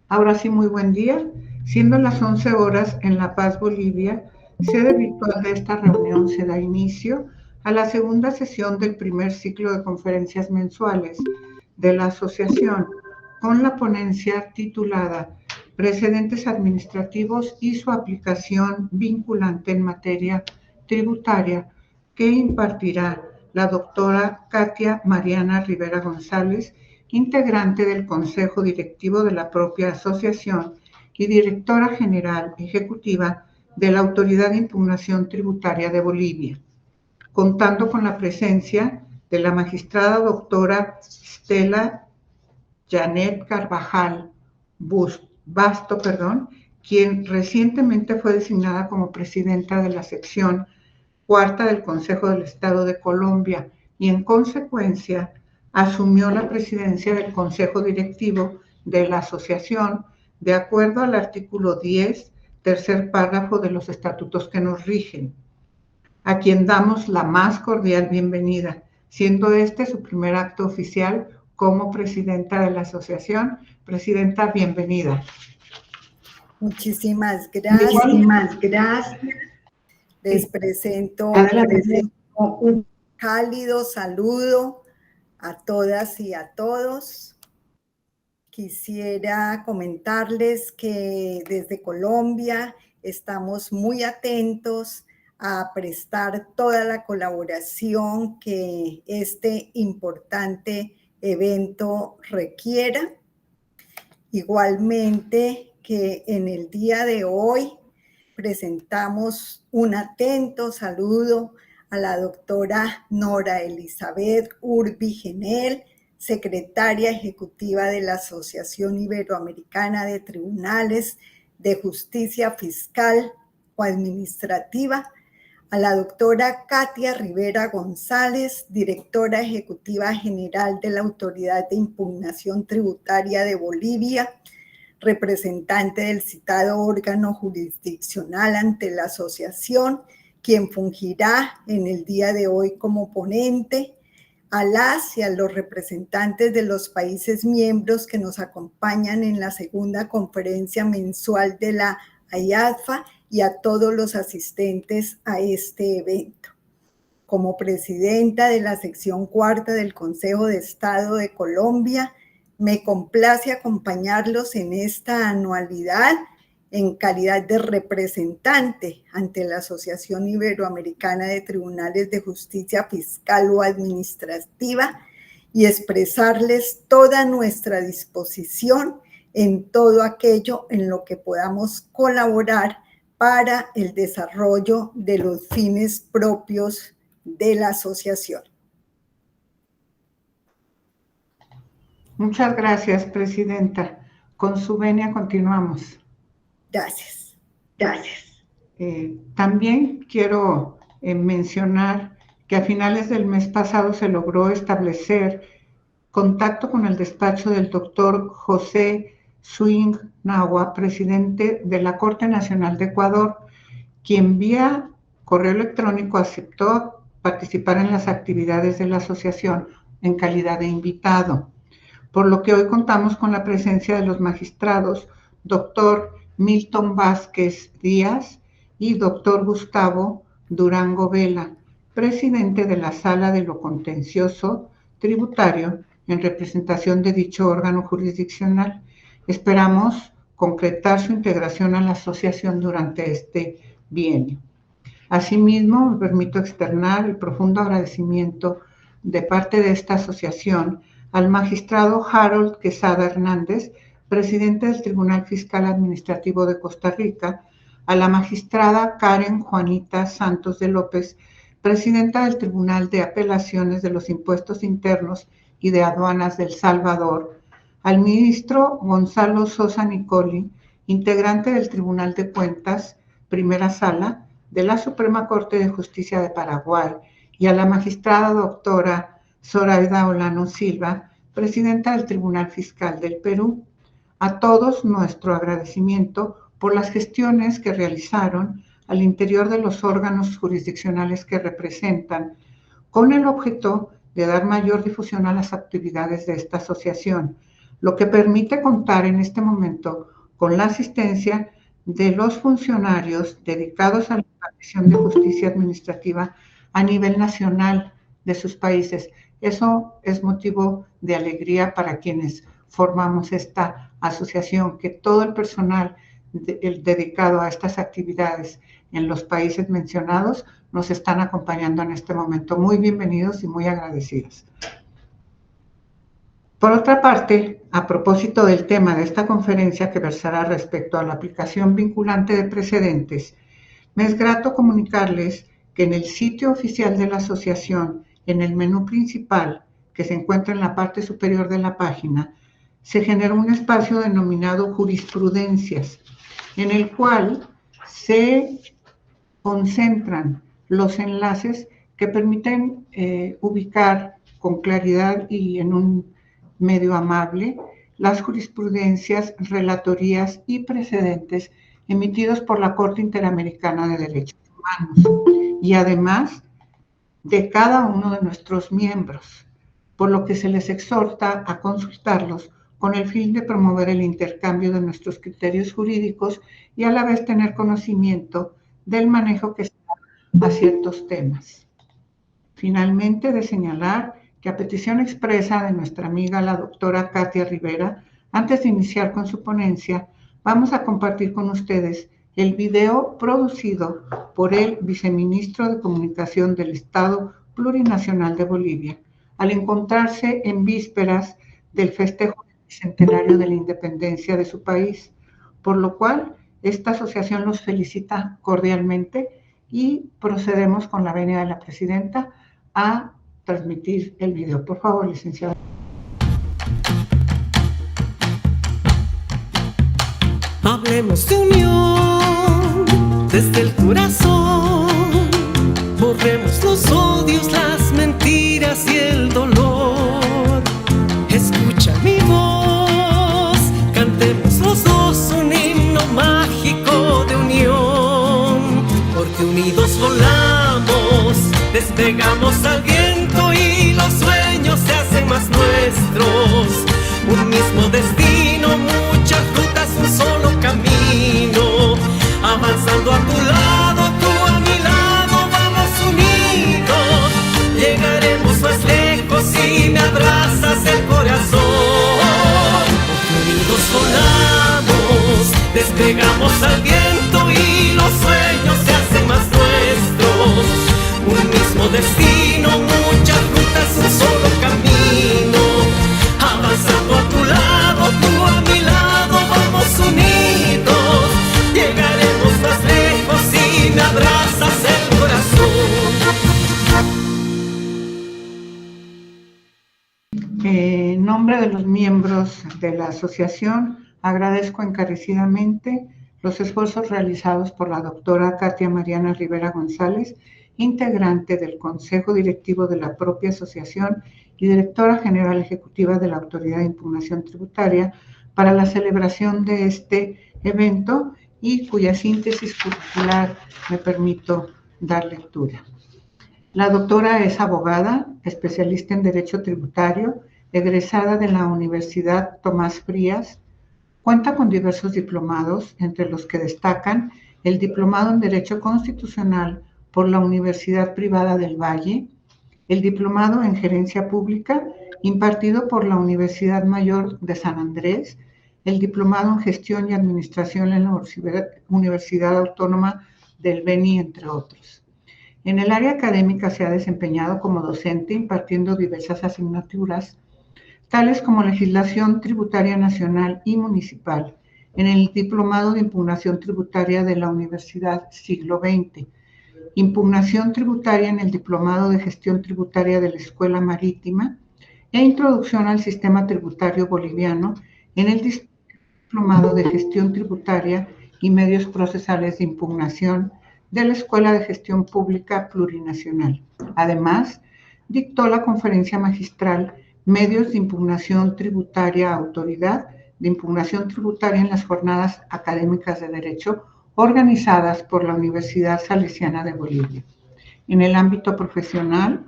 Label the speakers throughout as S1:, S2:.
S1: Ahora sí, muy buen día. Siendo las 11 horas en La Paz, Bolivia, sede virtual de esta reunión se da inicio a la segunda sesión del primer ciclo de conferencias mensuales de la asociación, con la ponencia titulada Precedentes administrativos y su aplicación vinculante en materia tributaria, que impartirá la doctora Katia Mariana Rivera González, integrante del Consejo Directivo de la propia asociación y directora general ejecutiva de la Autoridad de Impugnación Tributaria de Bolivia, contando con la presencia de la magistrada doctora Stella Janet Carvajal Basto, quien recientemente fue designada como presidenta de la sección cuarta del Consejo del Estado de Colombia y en consecuencia asumió la presidencia del Consejo Directivo de la Asociación de acuerdo al artículo 10, tercer párrafo de los estatutos que nos rigen, a quien damos la más cordial bienvenida, siendo este su primer acto oficial como presidenta de la asociación. Presidenta, bienvenida.
S2: Muchísimas gracias.
S1: Muchísimas gracias.
S2: Les presento un cálido saludo a todas y a todos. Quisiera comentarles que desde Colombia estamos muy atentos a prestar toda la colaboración que este importante evento requiera. Igualmente que en el día de hoy presentamos un atento saludo a la doctora Nora Elizabeth Urbi Genel, secretaria ejecutiva de la Asociación Iberoamericana de Tribunales de Justicia Fiscal o Administrativa, a la doctora Katia Rivera González, directora ejecutiva general de la Autoridad de Impugnación Tributaria de Bolivia, representante del citado órgano jurisdiccional ante la asociación, quien fungirá en el día de hoy como ponente, a las y a los representantes de los países miembros que nos acompañan en la segunda conferencia mensual de la AIADFA y a todos los asistentes a este evento. Como presidenta de la sección cuarta del Consejo de Estado de Colombia, me complace acompañarlos en esta anualidad en calidad de representante ante la Asociación Iberoamericana de Tribunales de Justicia Fiscal o Administrativa y expresarles toda nuestra disposición en todo aquello en lo que podamos colaborar para el desarrollo de los fines propios de la asociación.
S1: Muchas gracias, presidenta. Con su venia continuamos.
S2: Gracias.
S1: Gracias. También quiero mencionar que a finales del mes pasado se logró establecer contacto con el despacho del doctor José Swing Nahua, presidente de la Corte Nacional de Ecuador, quien vía correo electrónico aceptó participar en las actividades de la asociación en calidad de invitado, por lo que hoy contamos con la presencia de los magistrados doctor Milton Vázquez Díaz y doctor Gustavo Durango Vela, presidente de la Sala de lo Contencioso Tributario en representación de dicho órgano jurisdiccional. Esperamos concretar su integración a la asociación durante este bienio. Asimismo, me permito externar el profundo agradecimiento de parte de esta asociación al magistrado Harold Quesada Hernández, presidente del Tribunal Fiscal Administrativo de Costa Rica, a la magistrada Karen Juanita Santos de López, presidenta del Tribunal de Apelaciones de los Impuestos Internos y de Aduanas del Salvador, al ministro Gonzalo Sosa Nicoli, integrante del Tribunal de Cuentas, Primera Sala, de la Suprema Corte de Justicia de Paraguay, y a la magistrada doctora Zoraida Olano Silva, presidenta del Tribunal Fiscal del Perú. A todos nuestro agradecimiento por las gestiones que realizaron al interior de los órganos jurisdiccionales que representan, con el objeto de dar mayor difusión a las actividades de esta asociación, lo que permite contar en este momento con la asistencia de los funcionarios dedicados a la impartición de justicia administrativa a nivel nacional de sus países. Eso es motivo de alegría para quienes formamos esta asociación, que todo el personal dedicado a estas actividades en los países mencionados nos están acompañando en este momento. Muy bienvenidos y muy agradecidos. Por otra parte, a propósito del tema de esta conferencia que versará respecto a la aplicación vinculante de precedentes, me es grato comunicarles que en el sitio oficial de la asociación, en el menú principal, que se encuentra en la parte superior de la página, se generó un espacio denominado Jurisprudencias, en el cual se concentran los enlaces que permiten ubicar con claridad y en un medio amable las jurisprudencias, relatorías y precedentes emitidos por la Corte Interamericana de Derechos Humanos y además de cada uno de nuestros miembros, por lo que se les exhorta a consultarlos con el fin de promover el intercambio de nuestros criterios jurídicos y a la vez tener conocimiento del manejo que se da a ciertos temas. Finalmente, de señalar que a petición expresa de nuestra amiga la doctora Katia Rivera, antes de iniciar con su ponencia, vamos a compartir con ustedes el video producido por el viceministro de Comunicación del Estado Plurinacional de Bolivia, al encontrarse en vísperas del festejo del bicentenario de la independencia de su país, por lo cual esta asociación los felicita cordialmente y procedemos con la venia de la presidenta a transmitir el video. Por favor, licenciada.
S3: Hablemos de unión desde el corazón, borremos los odios, las mentiras y el dolor. Escucha mi voz, cantemos los dos un himno mágico de unión, porque unidos volamos, despegamos al viento y los sueños se hacen más nuestros. Un mismo destino, muchas rutas, un solo camino, avanzando a tu lado, tú a mi lado, vamos unidos. Llegaremos más lejos si me abrazas el corazón. Unidos volamos, despegamos al viento y los sueños se hacen más nuestros. Un mismo destino, muchas rutas, un solo camino, avanzando a tu lado, tú a mi lado, vamos unidos. Llegaremos más lejos si me abrazas el corazón.
S1: En nombre de los miembros de la asociación, agradezco encarecidamente los esfuerzos realizados por la doctora Katia Mariana Rivera González, integrante del Consejo Directivo de la propia asociación y directora general ejecutiva de la Autoridad de Impugnación Tributaria, para la celebración de este evento y cuya síntesis curricular me permito dar lectura. La doctora es abogada, especialista en Derecho Tributario, egresada de la Universidad Tomás Frías. Cuenta con diversos diplomados, entre los que destacan el Diplomado en Derecho Constitucional por la Universidad Privada del Valle, el Diplomado en Gerencia Pública impartido por la Universidad Mayor de San Andrés, el Diplomado en Gestión y Administración en la Universidad Autónoma del Beni, entre otros. En el área académica se ha desempeñado como docente impartiendo diversas asignaturas, tales como legislación tributaria nacional y municipal, en el Diplomado de Impugnación Tributaria de la Universidad Siglo XX, impugnación tributaria en el Diplomado de Gestión Tributaria de la Escuela Marítima e introducción al sistema tributario boliviano en el Diplomado de Gestión Tributaria y Medios Procesales de Impugnación de la Escuela de Gestión Pública Plurinacional. Además, dictó la conferencia magistral Medios de Impugnación Tributaria, Autoridad de Impugnación Tributaria en las Jornadas Académicas de Derecho organizadas por la Universidad Salesiana de Bolivia. En el ámbito profesional,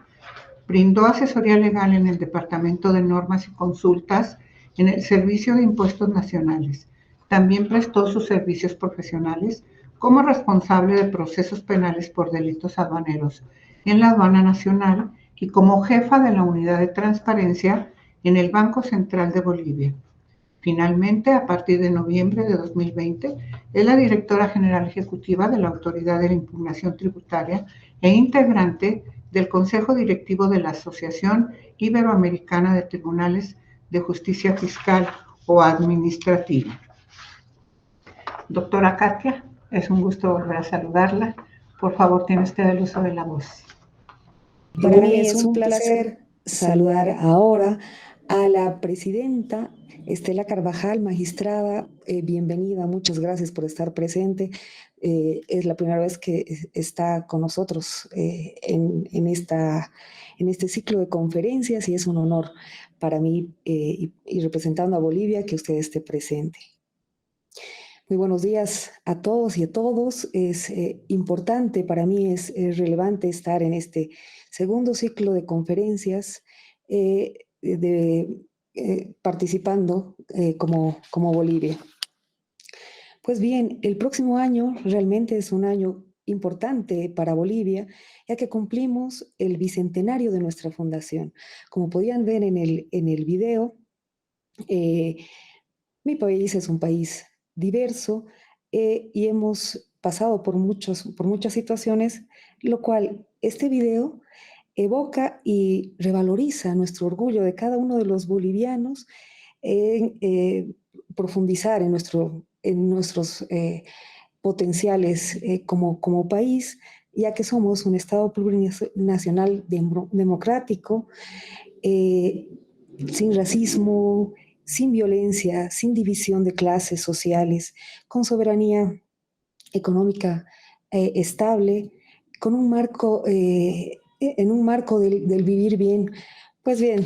S1: brindó asesoría legal en el Departamento de Normas y Consultas en el Servicio de Impuestos Nacionales. También prestó sus servicios profesionales como responsable de procesos penales por delitos aduaneros en la Aduana Nacional y como jefa de la Unidad de Transparencia en el Banco Central de Bolivia. Finalmente, a partir de noviembre de 2020, es la directora general ejecutiva de la Autoridad de la Impugnación Tributaria e integrante del Consejo Directivo de la Asociación Iberoamericana de Tribunales de Justicia Fiscal o Administrativa. Doctora Katia, es un gusto volver a saludarla. Por favor, tiene usted el uso de la voz.
S4: Para mí es un placer saludar ahora a la presidenta Estela Carvajal, magistrada. Bienvenida, muchas gracias por estar presente. Es la primera vez que está con nosotros en este ciclo de conferencias y es un honor para mí y representando a Bolivia que usted esté presente. Muy buenos días a todos y a todos. Es importante, para mí es relevante estar en este segundo ciclo de conferencias participando como Bolivia. Pues bien, el próximo año realmente es un año importante para Bolivia, ya que cumplimos el bicentenario de nuestra fundación. Como podían ver en el video, mi país es un país diverso y hemos pasado por muchas situaciones, lo cual este video evoca y revaloriza nuestro orgullo de cada uno de los bolivianos en profundizar en nuestros potenciales como país, ya que somos un Estado plurinacional democrático, sin racismo, sin violencia, sin división de clases sociales, con soberanía económica estable, con un marco, en un marco del vivir bien. Pues bien,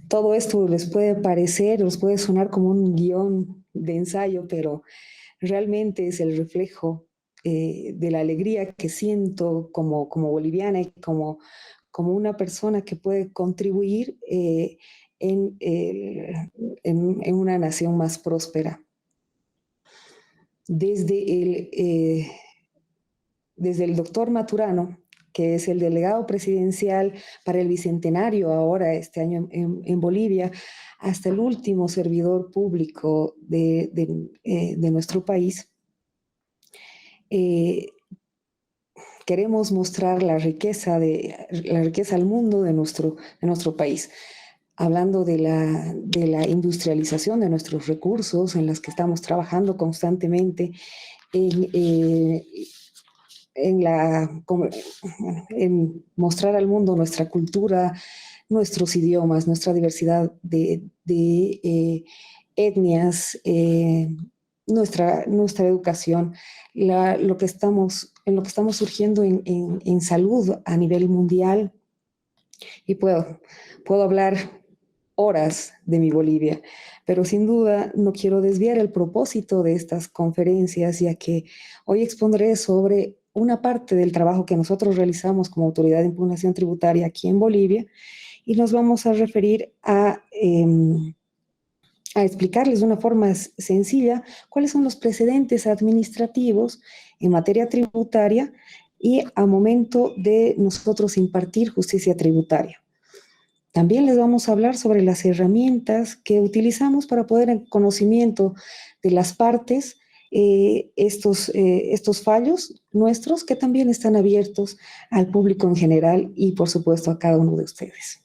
S4: todo esto les puede parecer, os puede sonar como un guión de ensayo, pero realmente es el reflejo de la alegría que siento como boliviana y como una persona que puede contribuir en una nación más próspera. Desde el doctor Maturano, que es el delegado presidencial para el Bicentenario ahora este año en Bolivia, hasta el último servidor público de nuestro país, queremos mostrar la riqueza al mundo de nuestro país, hablando de la industrialización de nuestros recursos en las que estamos trabajando constantemente, en mostrar al mundo nuestra cultura, nuestros idiomas, nuestra diversidad de etnias, nuestra educación, en lo que estamos surgiendo en salud a nivel mundial. Y puedo hablar horas de mi Bolivia, pero sin duda no quiero desviar el propósito de estas conferencias, ya que hoy expondré sobre una parte del trabajo que nosotros realizamos como Autoridad de Impugnación Tributaria aquí en Bolivia, y nos vamos a referir a explicarles de una forma sencilla cuáles son los precedentes administrativos en materia tributaria y a momento de nosotros impartir justicia tributaria. También les vamos a hablar sobre las herramientas que utilizamos para poder en conocimiento de las partes estos fallos nuestros, que también están abiertos al público en general y por supuesto a cada uno de ustedes.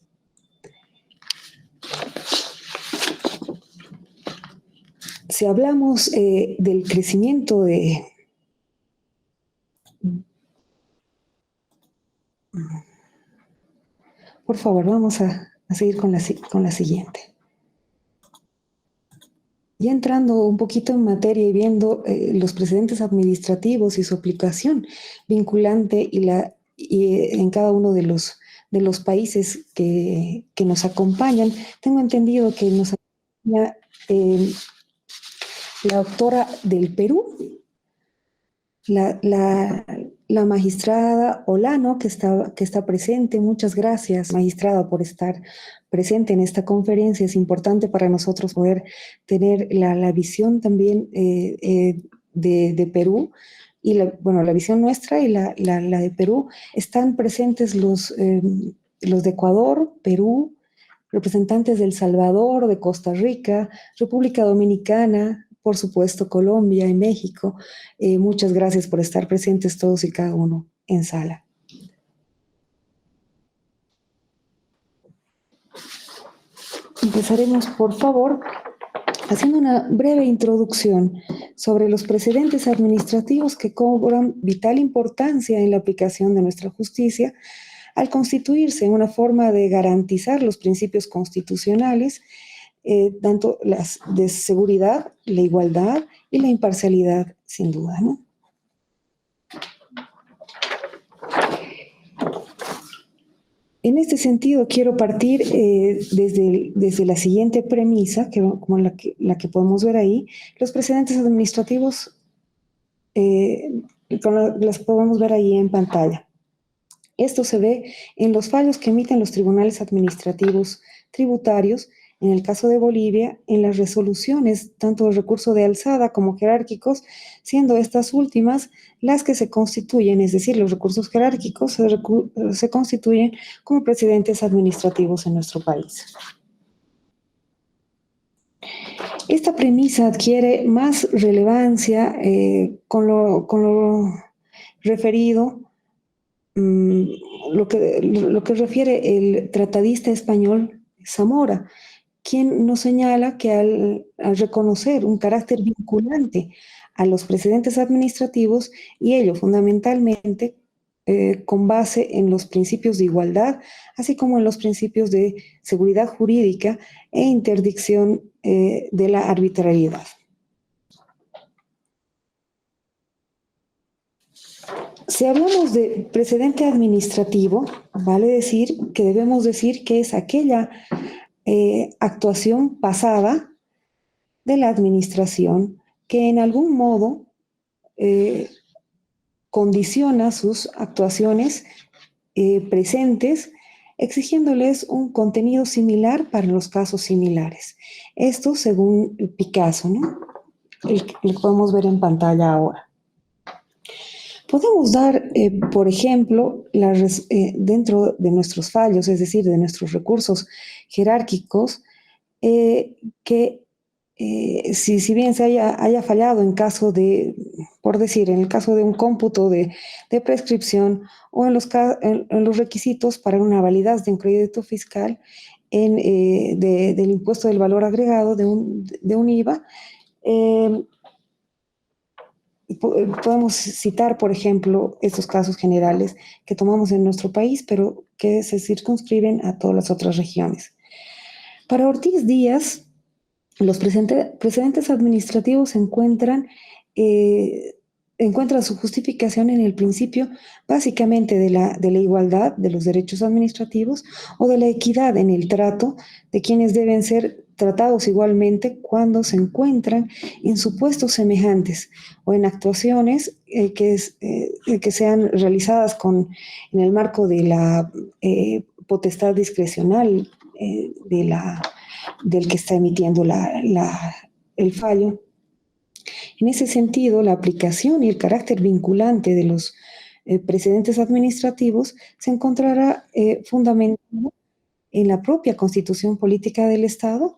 S4: Si hablamos del crecimiento Por favor, vamos a seguir con la siguiente. Ya entrando un poquito en materia y viendo los precedentes administrativos y su aplicación vinculante y en cada uno de los países que nos acompañan, tengo entendido que nos acompaña la doctora del Perú, la la magistrada Olano, que está presente. Muchas gracias, magistrada, por estar presente en esta conferencia. Es importante para nosotros poder tener la visión también de Perú, y la visión nuestra y la de Perú. Están presentes los de Ecuador, Perú, representantes de El Salvador, de Costa Rica, República Dominicana, por supuesto Colombia y México. Muchas gracias por estar presentes todos y cada uno en sala. Empezaremos, por favor, haciendo una breve introducción sobre los precedentes administrativos que cobran vital importancia en la aplicación de nuestra justicia al constituirse una forma de garantizar los principios constitucionales, tanto las de seguridad, la igualdad y la imparcialidad, sin duda, ¿no? En este sentido, quiero partir desde la siguiente premisa, como la que podemos ver ahí. Los precedentes administrativos las podemos ver ahí en pantalla. Esto se ve en los fallos que emiten los tribunales administrativos tributarios, en el caso de Bolivia, en las resoluciones tanto de recurso de alzada como jerárquicos, siendo estas últimas las que se constituyen, es decir, los recursos jerárquicos se constituyen como precedentes administrativos en nuestro país. Esta premisa adquiere más relevancia con lo referido, lo que refiere el tratadista español Zamora, quien nos señala que al reconocer un carácter vinculante a los precedentes administrativos, y ello fundamentalmente con base en los principios de igualdad, así como en los principios de seguridad jurídica e interdicción de la arbitrariedad. Si hablamos de precedente administrativo, vale decir que debemos decir que es aquella actuación pasada de la administración que en algún modo condiciona sus actuaciones presentes, exigiéndoles un contenido similar para los casos similares. Esto según Picasso, ¿no? El que podemos ver en pantalla ahora. Podemos dar, por ejemplo, dentro de nuestros fallos, es decir, de nuestros recursos jerárquicos, que si bien se haya fallado en caso de, por decir, en el caso de un cómputo de prescripción o en los requisitos para una validez de un crédito fiscal del impuesto del valor agregado de un IVA, podemos citar, por ejemplo, estos casos generales que tomamos en nuestro país, pero que se circunscriben a todas las otras regiones. Para Ortiz Díaz, los precedentes administrativos encuentran su justificación en el principio básicamente de la igualdad de los derechos administrativos o de la equidad en el trato de quienes deben ser tratados igualmente cuando se encuentran en supuestos semejantes o en actuaciones que sean realizadas en el marco de la potestad discrecional del que está emitiendo el fallo. En ese sentido, la aplicación y el carácter vinculante de los precedentes administrativos se encontrará fundamentado en la propia Constitución Política del Estado,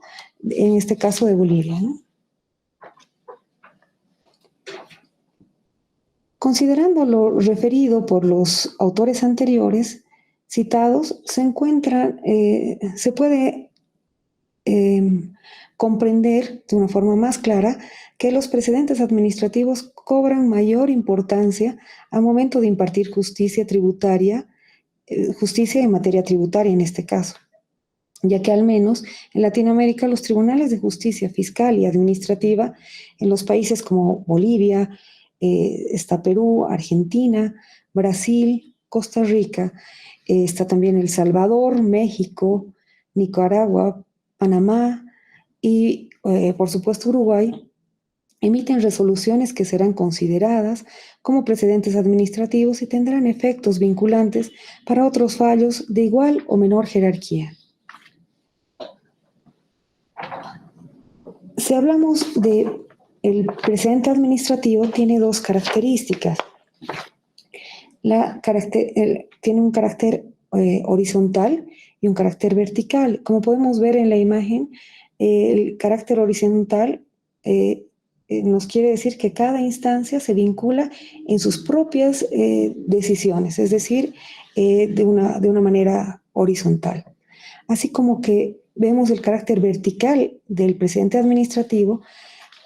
S4: en este caso de Bolivia, ¿no? Considerando lo referido por los autores anteriores citados, se puede comprender de una forma más clara que los precedentes administrativos cobran mayor importancia al momento de impartir justicia tributaria, justicia en materia tributaria en este caso, ya que al menos en Latinoamérica los tribunales de justicia fiscal y administrativa en los países como Bolivia, está Perú, Argentina, Brasil, Costa Rica, está también El Salvador, México, Nicaragua, Panamá y, por supuesto, Uruguay, emiten resoluciones que serán consideradas como precedentes administrativos y tendrán efectos vinculantes para otros fallos de igual o menor jerarquía. Si hablamos de el precedente administrativo, tiene dos características. Tiene un carácter horizontal y un carácter vertical. Como podemos ver en la imagen, el carácter horizontal nos quiere decir que cada instancia se vincula en sus propias decisiones, es decir, de una manera horizontal. Así como que vemos el carácter vertical del precedente administrativo,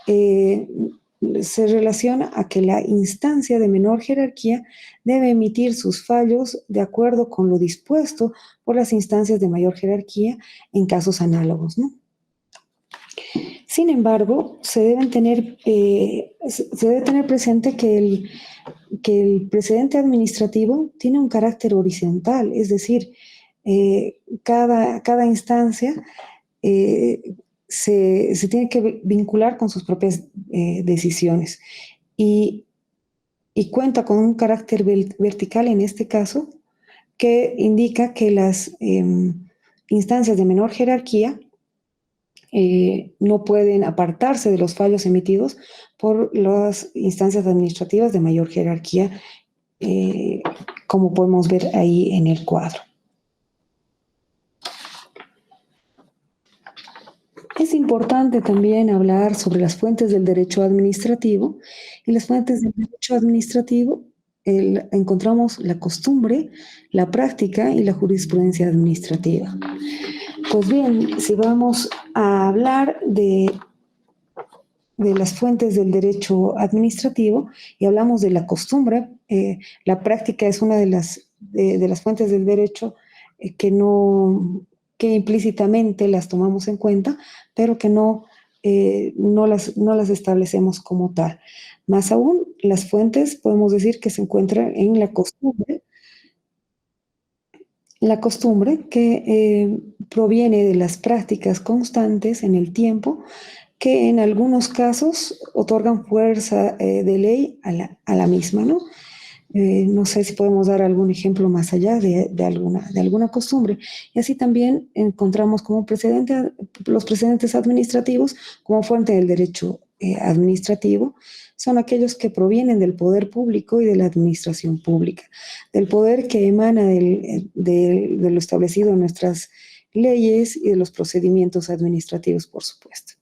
S4: se relaciona a que la instancia de menor jerarquía debe emitir sus fallos de acuerdo con lo dispuesto por las instancias de mayor jerarquía en casos análogos, ¿no? Sin embargo, se debe tener presente que el precedente administrativo tiene un carácter horizontal, es decir, cada instancia se tiene que vincular con sus propias decisiones y cuenta con un carácter vertical en este caso, que indica que las instancias de menor jerarquía no pueden apartarse de los fallos emitidos por las instancias administrativas de mayor jerarquía, como podemos ver ahí en el cuadro. Es importante también hablar sobre las fuentes del derecho administrativo. Y las fuentes del derecho administrativo encontramos la costumbre, la práctica y la jurisprudencia administrativa. Pues bien, si vamos a hablar de las fuentes del derecho administrativo y hablamos de la costumbre, la práctica es una de las fuentes del derecho que implícitamente las tomamos en cuenta, pero que no las establecemos como tal. Más aún, las fuentes podemos decir que se encuentran en la costumbre. La costumbre que proviene de las prácticas constantes en el tiempo, que en algunos casos otorgan fuerza de ley a la misma, ¿no? No sé si podemos dar algún ejemplo más allá de alguna costumbre. Y así también encontramos como los precedentes administrativos como fuente del derecho administrativo. Son aquellos que provienen del poder público y de la administración pública, del poder que emana de lo establecido en nuestras leyes y de los procedimientos administrativos, por supuesto.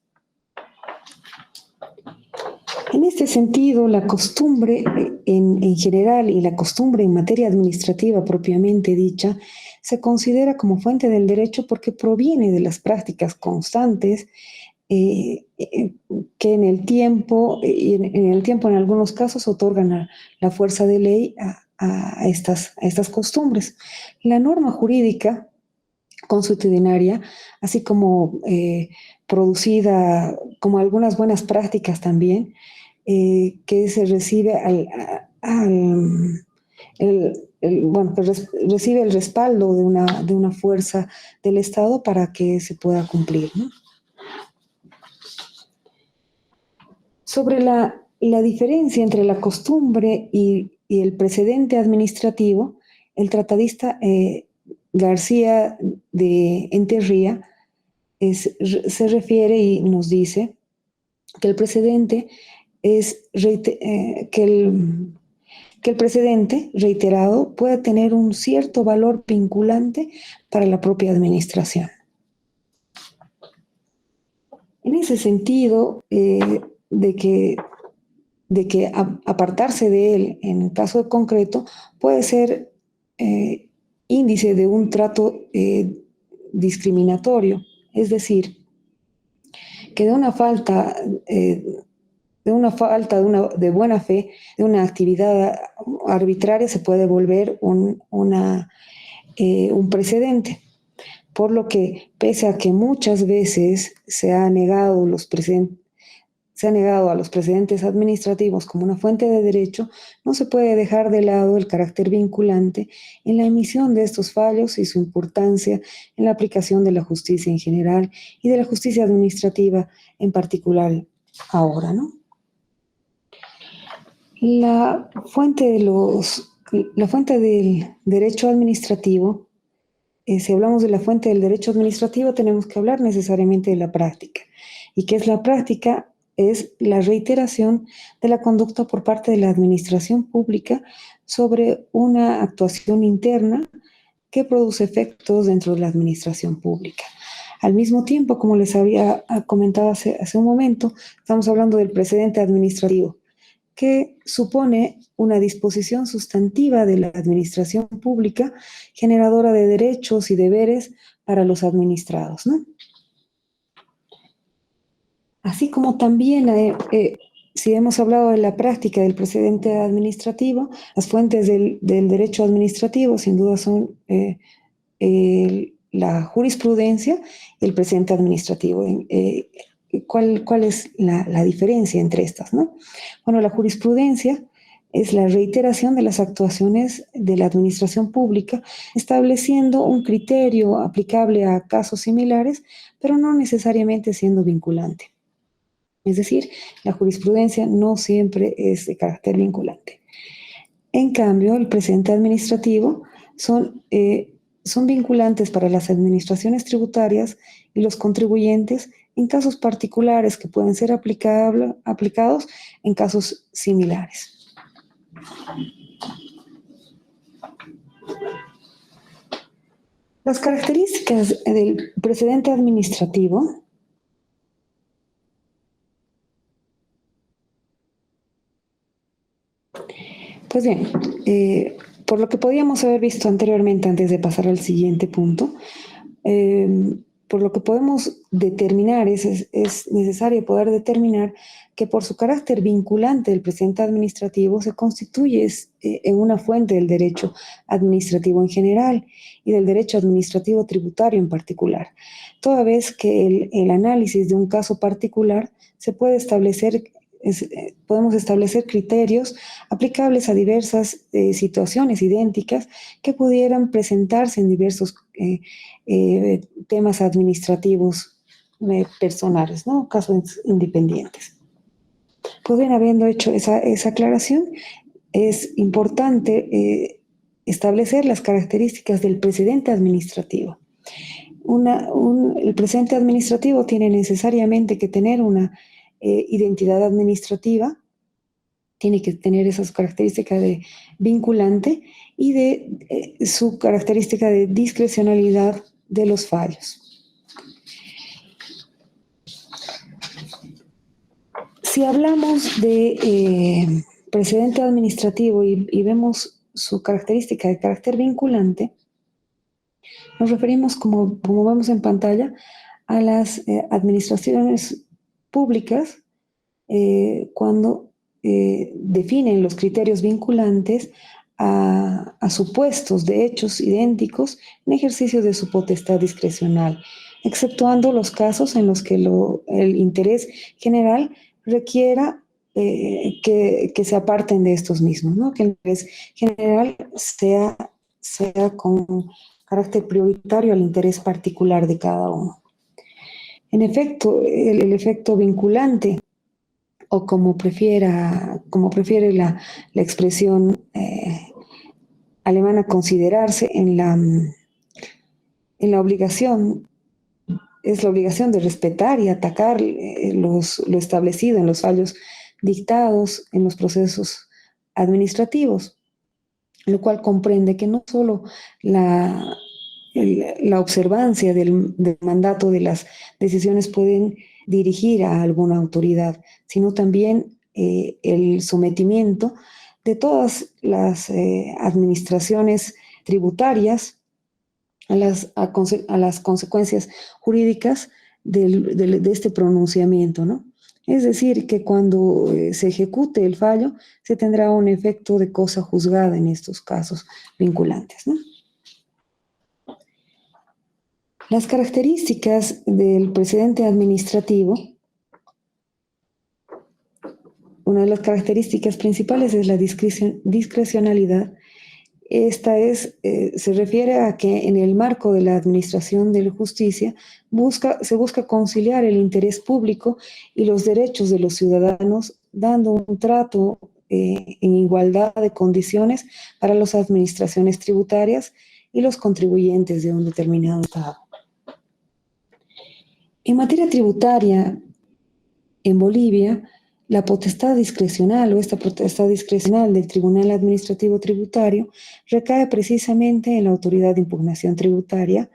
S4: En este sentido, la costumbre en general y la costumbre en materia administrativa propiamente dicha se considera como fuente del derecho porque proviene de las prácticas constantes que en el tiempo en algunos casos otorgan la fuerza de ley a estas costumbres. La norma jurídica consuetudinaria, así como producida como algunas buenas prácticas también, que se recibe recibe el respaldo de una fuerza del Estado para que se pueda cumplir, ¿no? Sobre la diferencia entre la costumbre y el precedente administrativo, el tratadista García de Enterría se refiere y nos dice que el precedente que el precedente reiterado puede tener un cierto valor vinculante para la propia administración. En ese sentido, de que apartarse de él en el caso concreto puede ser índice de un trato discriminatorio, es decir, que de una falta de buena fe, de una actividad arbitraria, se puede volver un precedente. Por lo que, pese a que muchas veces se ha negado a los precedentes administrativos como una fuente de derecho, no se puede dejar de lado el carácter vinculante en la emisión de estos fallos y su importancia en la aplicación de la justicia en general y de la justicia administrativa en particular ahora, ¿no? La fuente del derecho administrativo, si hablamos de la fuente del derecho administrativo, tenemos que hablar necesariamente de la práctica. ¿Y qué es la práctica? Es la reiteración de la conducta por parte de la administración pública sobre una actuación interna que produce efectos dentro de la administración pública. Al mismo tiempo, como les había comentado hace un momento, estamos hablando del precedente administrativo, que supone una disposición sustantiva de la administración pública generadora de derechos y deberes para los administrados, ¿no? Así como también, si hemos hablado de la práctica del precedente administrativo, las fuentes del derecho administrativo sin duda son la jurisprudencia y el precedente administrativo. ¿Cuál es la diferencia entre estas, no? Bueno, la jurisprudencia es la reiteración de las actuaciones de la administración pública, estableciendo un criterio aplicable a casos similares, pero no necesariamente siendo vinculante. Es decir, la jurisprudencia no siempre es de carácter vinculante. En cambio, el precedente administrativo son vinculantes para las administraciones tributarias y los contribuyentes en casos particulares que pueden ser aplicados en casos similares. Las características del precedente administrativo pues bien, por lo que podíamos haber visto anteriormente antes de pasar al siguiente punto, por lo que podemos determinar, es necesario poder determinar que por su carácter vinculante el precedente administrativo se constituye en una fuente del derecho administrativo en general y del derecho administrativo tributario en particular, toda vez que el análisis de un caso particular se puede podemos establecer criterios aplicables a diversas situaciones idénticas que pudieran presentarse en diversos temas administrativos personales, ¿no? Casos independientes. Pues bien, habiendo hecho esa aclaración, es importante establecer las características del precedente administrativo. El precedente administrativo tiene necesariamente que tener una identidad administrativa, tiene que tener esas características de vinculante y de su característica de discrecionalidad de los fallos. Si hablamos de precedente administrativo y vemos su característica de carácter vinculante, nos referimos, como vemos en pantalla, a las administraciones públicas cuando definen los criterios vinculantes a supuestos de hechos idénticos en ejercicio de su potestad discrecional, exceptuando los casos en los que el interés general requiera que se aparten de estos mismos, ¿no? Que el interés general sea con carácter prioritario al interés particular de cada uno. En efecto, el efecto vinculante, o como prefiere la expresión alemana considerarse en la obligación, es la obligación de respetar y atacar lo establecido en los fallos dictados en los procesos administrativos, lo cual comprende que no solo la observancia del mandato de las decisiones pueden dirigir a alguna autoridad, sino también el sometimiento de todas las administraciones tributarias a las consecuencias jurídicas de este pronunciamiento, ¿no? Es decir, que cuando se ejecute el fallo, se tendrá un efecto de cosa juzgada en estos casos vinculantes, ¿no? Las características del precedente administrativo, una de las características principales es la discrecionalidad. Esta se refiere a que en el marco de la administración de la justicia se busca conciliar el interés público y los derechos de los ciudadanos, dando un trato en igualdad de condiciones para las administraciones tributarias y los contribuyentes de un determinado estado. En materia tributaria, en Bolivia, la potestad discrecional o esta potestad discrecional del Tribunal Administrativo Tributario recae precisamente en la autoridad de impugnación tributaria,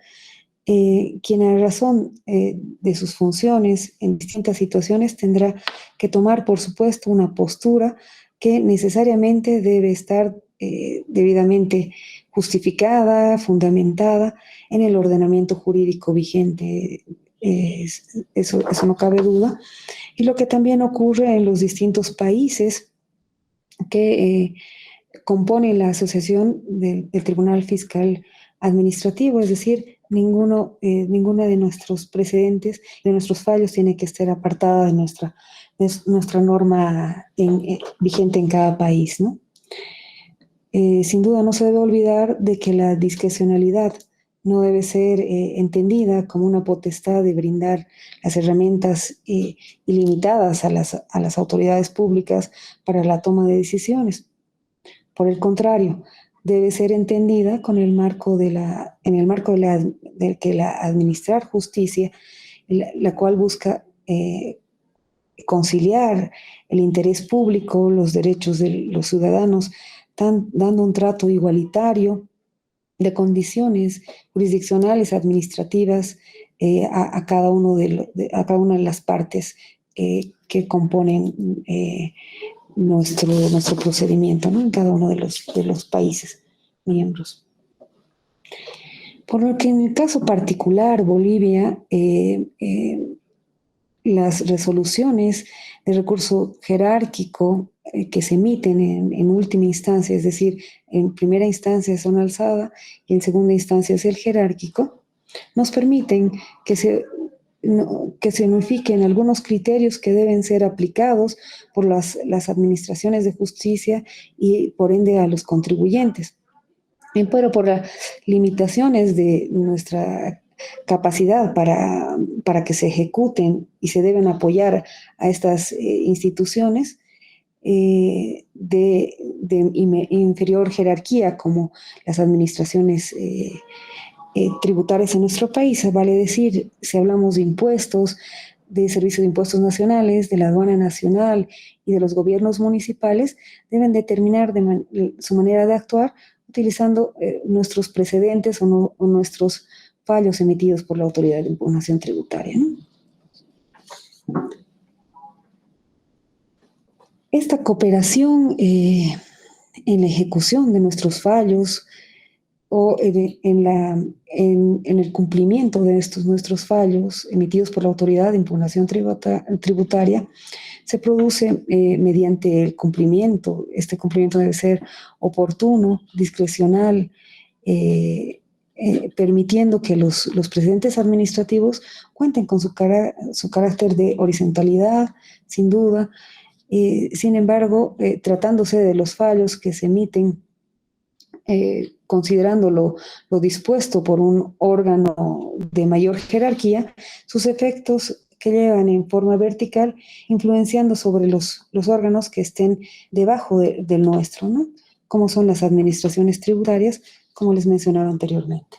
S4: quien a razón de sus funciones en distintas situaciones tendrá que tomar, por supuesto, una postura que necesariamente debe estar debidamente justificada, fundamentada en el ordenamiento jurídico vigente. Eso no cabe duda. Y lo que también ocurre en los distintos países que componen la asociación del Tribunal Fiscal Administrativo, es decir, ninguna de nuestros precedentes, de nuestros fallos, tiene que estar apartada de nuestra norma vigente en cada país, ¿no? Sin duda no se debe olvidar de que la discrecionalidad no debe ser entendida como una potestad de brindar las herramientas ilimitadas a las autoridades públicas para la toma de decisiones. Por el contrario, debe ser entendida en el marco de que la administrar justicia, la cual busca conciliar el interés público, los derechos de los ciudadanos, dando un trato igualitario de condiciones jurisdiccionales, administrativas a cada una de las partes que componen nuestro procedimiento, ¿no? En cada uno de los países miembros. Por lo que en el caso particular, Bolivia, las resoluciones de recurso jerárquico que se emiten en última instancia, es decir, en primera instancia son alzada y en segunda instancia es el jerárquico, nos permiten que se unifiquen algunos criterios que deben ser aplicados por las administraciones de justicia y por ende a los contribuyentes. Pero por las limitaciones de nuestra capacidad para que se ejecuten y se deben apoyar a estas instituciones de inferior jerarquía, como las administraciones tributarias en nuestro país, vale decir, si hablamos de impuestos, de Servicio de Impuestos Nacionales, de la Aduana Nacional y de los gobiernos municipales, deben determinar su manera de actuar utilizando nuestros precedentes o nuestros fallos emitidos por la Autoridad de Impugnación Tributaria, ¿no? Esta cooperación en la ejecución de nuestros fallos o en el cumplimiento de nuestros fallos emitidos por la Autoridad de Impugnación Tributaria se produce mediante el cumplimiento. Este cumplimiento debe ser oportuno, discrecional, permitiendo que los precedentes administrativos cuenten con su carácter de horizontalidad, sin duda. Sin embargo, tratándose de los fallos que se emiten, considerando lo dispuesto por un órgano de mayor jerarquía, sus efectos que llevan en forma vertical, influenciando sobre los órganos que estén debajo del nuestro, ¿no? Como son las administraciones tributarias, como les mencionaba anteriormente.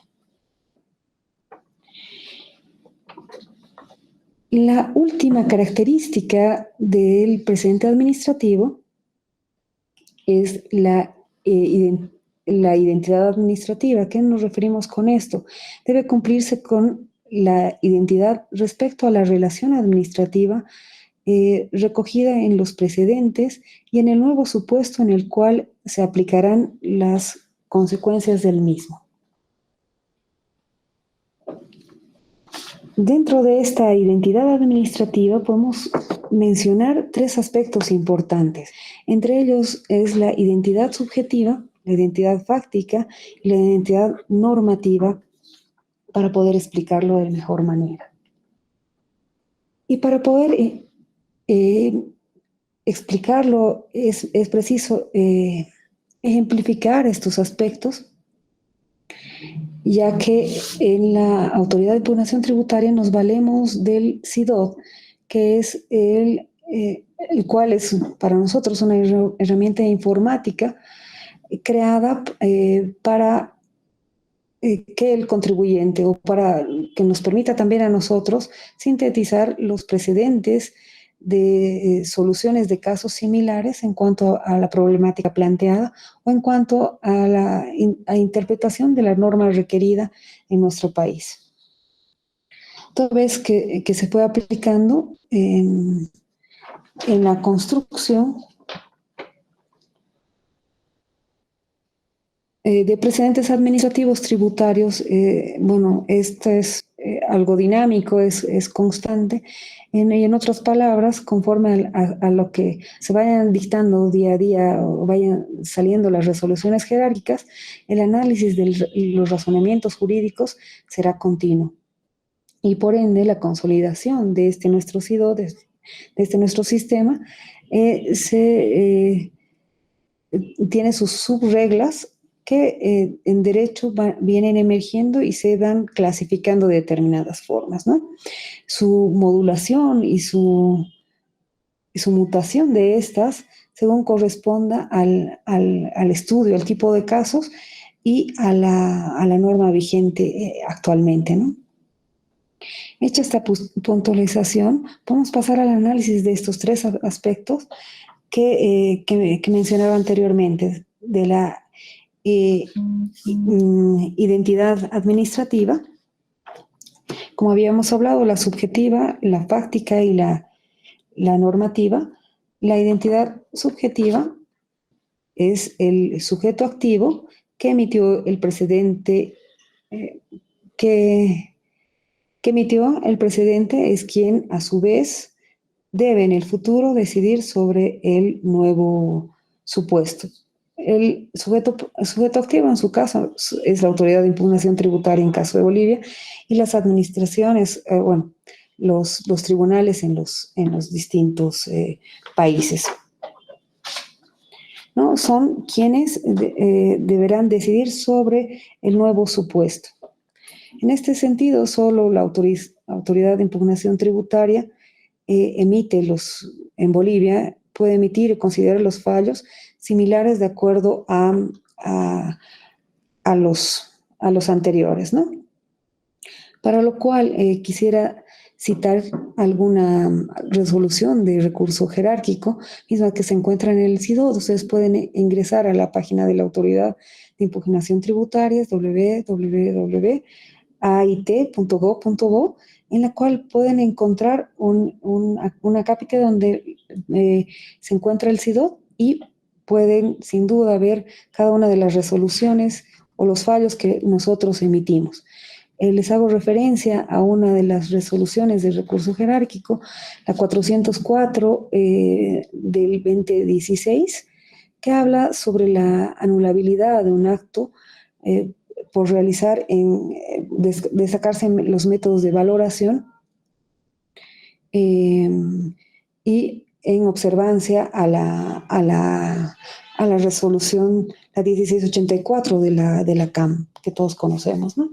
S4: La última característica del precedente administrativo es la identidad administrativa. ¿A qué nos referimos con esto? Debe cumplirse con la identidad respecto a la relación administrativa recogida en los precedentes y en el nuevo supuesto en el cual se aplicarán las consecuencias del mismo. Dentro de esta identidad administrativa podemos mencionar tres aspectos importantes. Entre ellos es la identidad subjetiva, la identidad fáctica y la identidad normativa, para poder explicarlo de mejor manera. Y para poder explicarlo es preciso ejemplificar estos aspectos, ya que en la Autoridad de Impugnación Tributaria nos valemos del CIDOT, que es el el cual es para nosotros una herramienta informática creada para que el contribuyente o para que nos permita también a nosotros sintetizar los precedentes de soluciones de casos similares en cuanto a la problemática planteada o en cuanto a la interpretación de la norma requerida en nuestro país. Toda vez que se fue aplicando en la construcción de precedentes administrativos tributarios, bueno, esto es algo dinámico, es constante, y en otras palabras, conforme a lo que se vayan dictando día a día o vayan saliendo las resoluciones jerárquicas, el análisis de los razonamientos jurídicos será continuo. Y por ende, la consolidación de este nuestro SIDO, de este nuestro sistema, tiene sus subreglas que en derecho vienen emergiendo y se van clasificando de determinadas formas, ¿no? Su modulación y su mutación de estas, según corresponda al estudio, al tipo de casos y a la norma vigente actualmente, ¿no? Hecha esta puntualización, podemos pasar al análisis de estos tres aspectos que mencionaba anteriormente, de la identidad administrativa, como habíamos hablado, la subjetiva, la fáctica y la normativa. La identidad subjetiva es el sujeto activo que emitió el precedente, que emitió el precedente es quien a su vez debe en el futuro decidir sobre el nuevo supuesto. El sujeto activo, en su caso, es la autoridad de impugnación tributaria en caso de Bolivia, y las administraciones, los tribunales en los distintos países, ¿no? Son quienes deberán decidir sobre el nuevo supuesto. En este sentido, solo la autoridad de impugnación tributaria en Bolivia, puede emitir y considerar los fallos similares de acuerdo a los anteriores, ¿no? Para lo cual quisiera citar alguna resolución de recurso jerárquico, misma que se encuentra en el SIDO. Ustedes pueden ingresar a la página de la Autoridad de Impugnación Tributaria, www.ait.go.bo, en la cual pueden encontrar una cápita donde se encuentra el SIDO y pueden sin duda ver cada una de las resoluciones o los fallos que nosotros emitimos. Les hago referencia a una de las resoluciones de recurso jerárquico, la 404 del 2016, que habla sobre la anulabilidad de un acto por realizar destacarse en los métodos de valoración y en observancia a la resolución, la 1684 de la CAM, que todos conocemos, ¿no?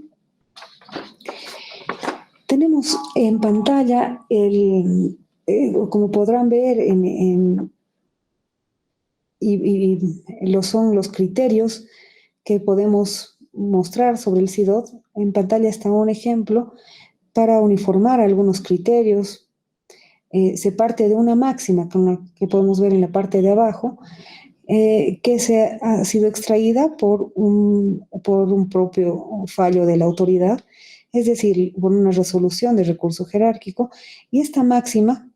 S4: Tenemos en pantalla, como podrán ver, son los criterios que podemos mostrar sobre el SIDO. En pantalla está un ejemplo para uniformar algunos criterios. Se parte de una máxima que podemos ver en la parte de abajo, que ha sido extraída por un propio fallo de la autoridad, es decir, por una resolución de recurso jerárquico, y esta máxima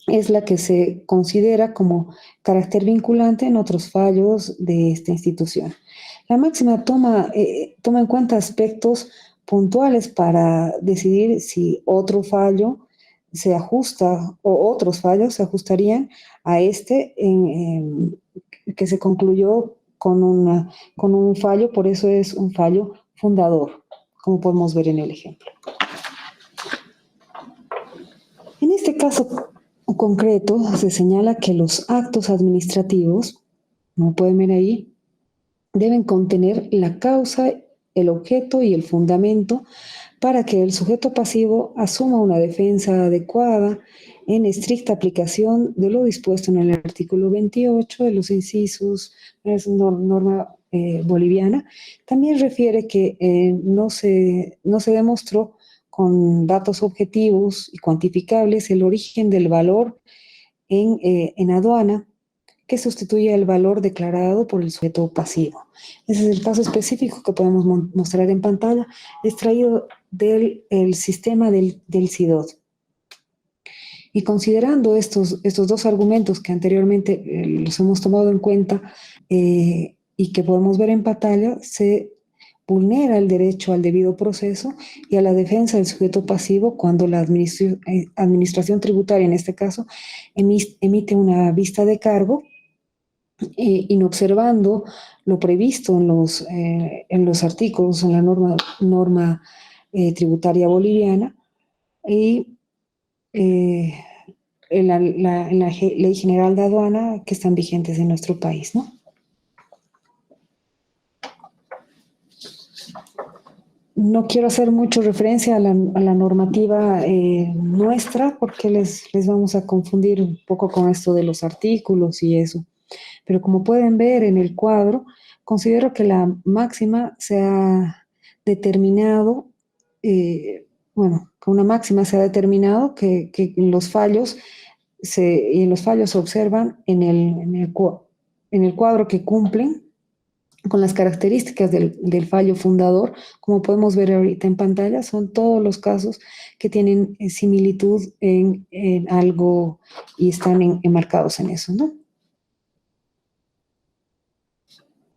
S4: es la que se considera como carácter vinculante en otros fallos de esta institución. La máxima toma en cuenta aspectos puntuales para decidir si otro fallo se ajusta o otros fallos se ajustarían a que se concluyó con un fallo, por eso es un fallo fundador, como podemos ver en el ejemplo. En este caso concreto se señala que los actos administrativos, como pueden ver ahí, deben contener la causa, el objeto y el fundamento para que el sujeto pasivo asuma una defensa adecuada en estricta aplicación de lo dispuesto en el artículo 28 de los incisos, es norma boliviana. También refiere que no se demostró con datos objetivos y cuantificables el origen del valor en aduana que sustituye el valor declarado por el sujeto pasivo. Ese es el caso específico que podemos mostrar en pantalla, extraído del sistema del SIDOT. Y considerando estos dos argumentos que anteriormente los hemos tomado en cuenta y que podemos ver en pantalla, se vulnera el derecho al debido proceso y a la defensa del sujeto pasivo cuando la administración tributaria, en este caso, emite una vista de cargo inobservando lo previsto en los artículos, en la norma tributaria boliviana y en la Ley General de Aduana que están vigentes en nuestro país, ¿no? No quiero hacer mucho referencia a la normativa nuestra porque les vamos a confundir un poco con esto de los artículos y eso. Pero como pueden ver en el cuadro, considero que la máxima se ha determinado, con una máxima se ha determinado que en los fallos se observan en el cuadro que cumplen con las características del fallo fundador. Como podemos ver ahorita en pantalla, son todos los casos que tienen similitud en algo y están enmarcados en eso, ¿no?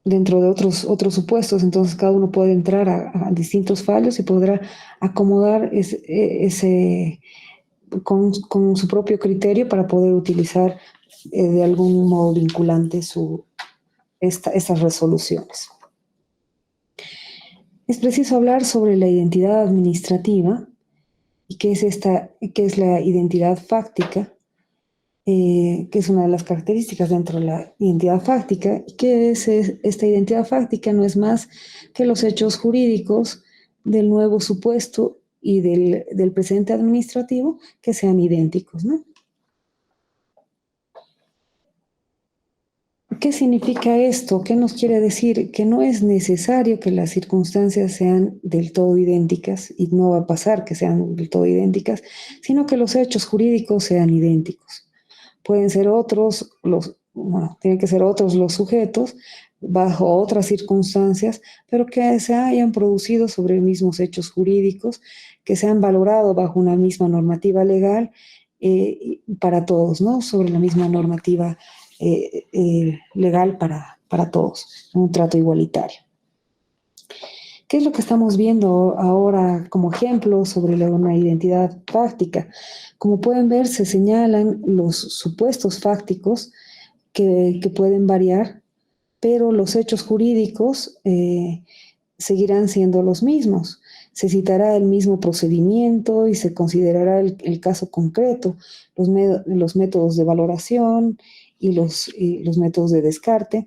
S4: Dentro de otros supuestos, entonces cada uno puede entrar a distintos fallos y podrá acomodar con su propio criterio para poder utilizar de algún modo vinculante estas resoluciones. Es preciso hablar sobre la identidad administrativa y qué es la identidad fáctica, que es una de las características dentro de la identidad fáctica. ¿Y qué es esta identidad fáctica? No es más que los hechos jurídicos del nuevo supuesto y del presente administrativo que sean idénticos, ¿no? ¿Qué significa esto? ¿Qué nos quiere decir? Que no es necesario que las circunstancias sean del todo idénticas, y no va a pasar que sean del todo idénticas, sino que los hechos jurídicos sean idénticos. Pueden ser tienen que ser otros los sujetos, bajo otras circunstancias, pero que se hayan producido sobre mismos hechos jurídicos, que se han valorado bajo una misma normativa legal para todos, ¿no? Sobre la misma normativa legal para todos, un trato igualitario. ¿Qué es lo que estamos viendo ahora como ejemplo sobre una identidad fáctica? Como pueden ver, se señalan los supuestos fácticos que pueden variar, pero los hechos jurídicos seguirán siendo los mismos. Se citará el mismo procedimiento y se considerará el caso concreto, los métodos de valoración y los métodos de descarte.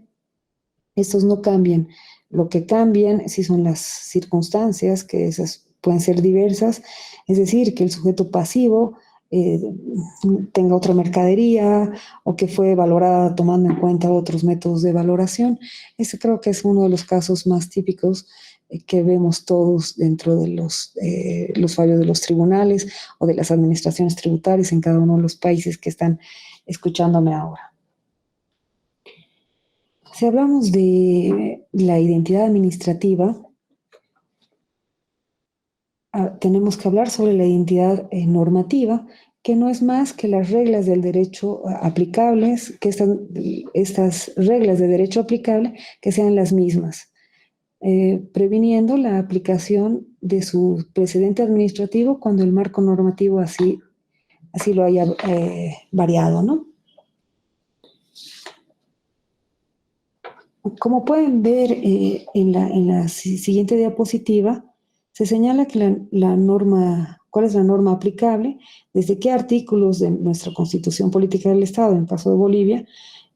S4: Estos no cambian. Lo que cambian sí son las circunstancias, que esas pueden ser diversas, es decir, que el sujeto pasivo tenga otra mercadería o que fue valorada tomando en cuenta otros métodos de valoración. Ese creo que es uno de los casos más típicos que vemos todos dentro de los fallos de los tribunales o de las administraciones tributarias en cada uno de los países que están escuchándome ahora. Si hablamos de la identidad administrativa, tenemos que hablar sobre la identidad normativa, que no es más que las reglas del derecho aplicables, que estas reglas de derecho aplicable que sean las mismas, previniendo la aplicación de su precedente administrativo cuando el marco normativo así lo haya variado, ¿no? Como pueden ver en la siguiente diapositiva, se señala que cuál es la norma aplicable, desde qué artículos de nuestra Constitución Política del Estado, en caso de Bolivia,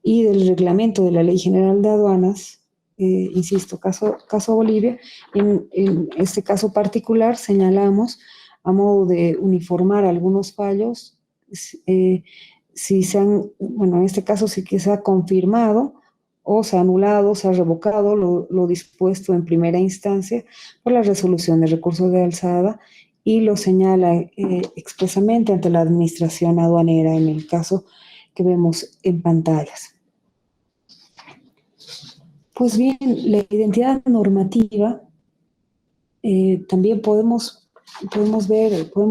S4: y del reglamento de la Ley General de Aduanas, insisto, caso Bolivia. En este caso particular señalamos, a modo de uniformar algunos fallos, si se han, bueno, en este caso sí que se ha confirmado o se ha anulado, se ha revocado lo dispuesto en primera instancia por la resolución de recursos de alzada y lo señala expresamente ante la administración aduanera en el caso que vemos en pantallas. Pues bien, la identidad normativa también podemos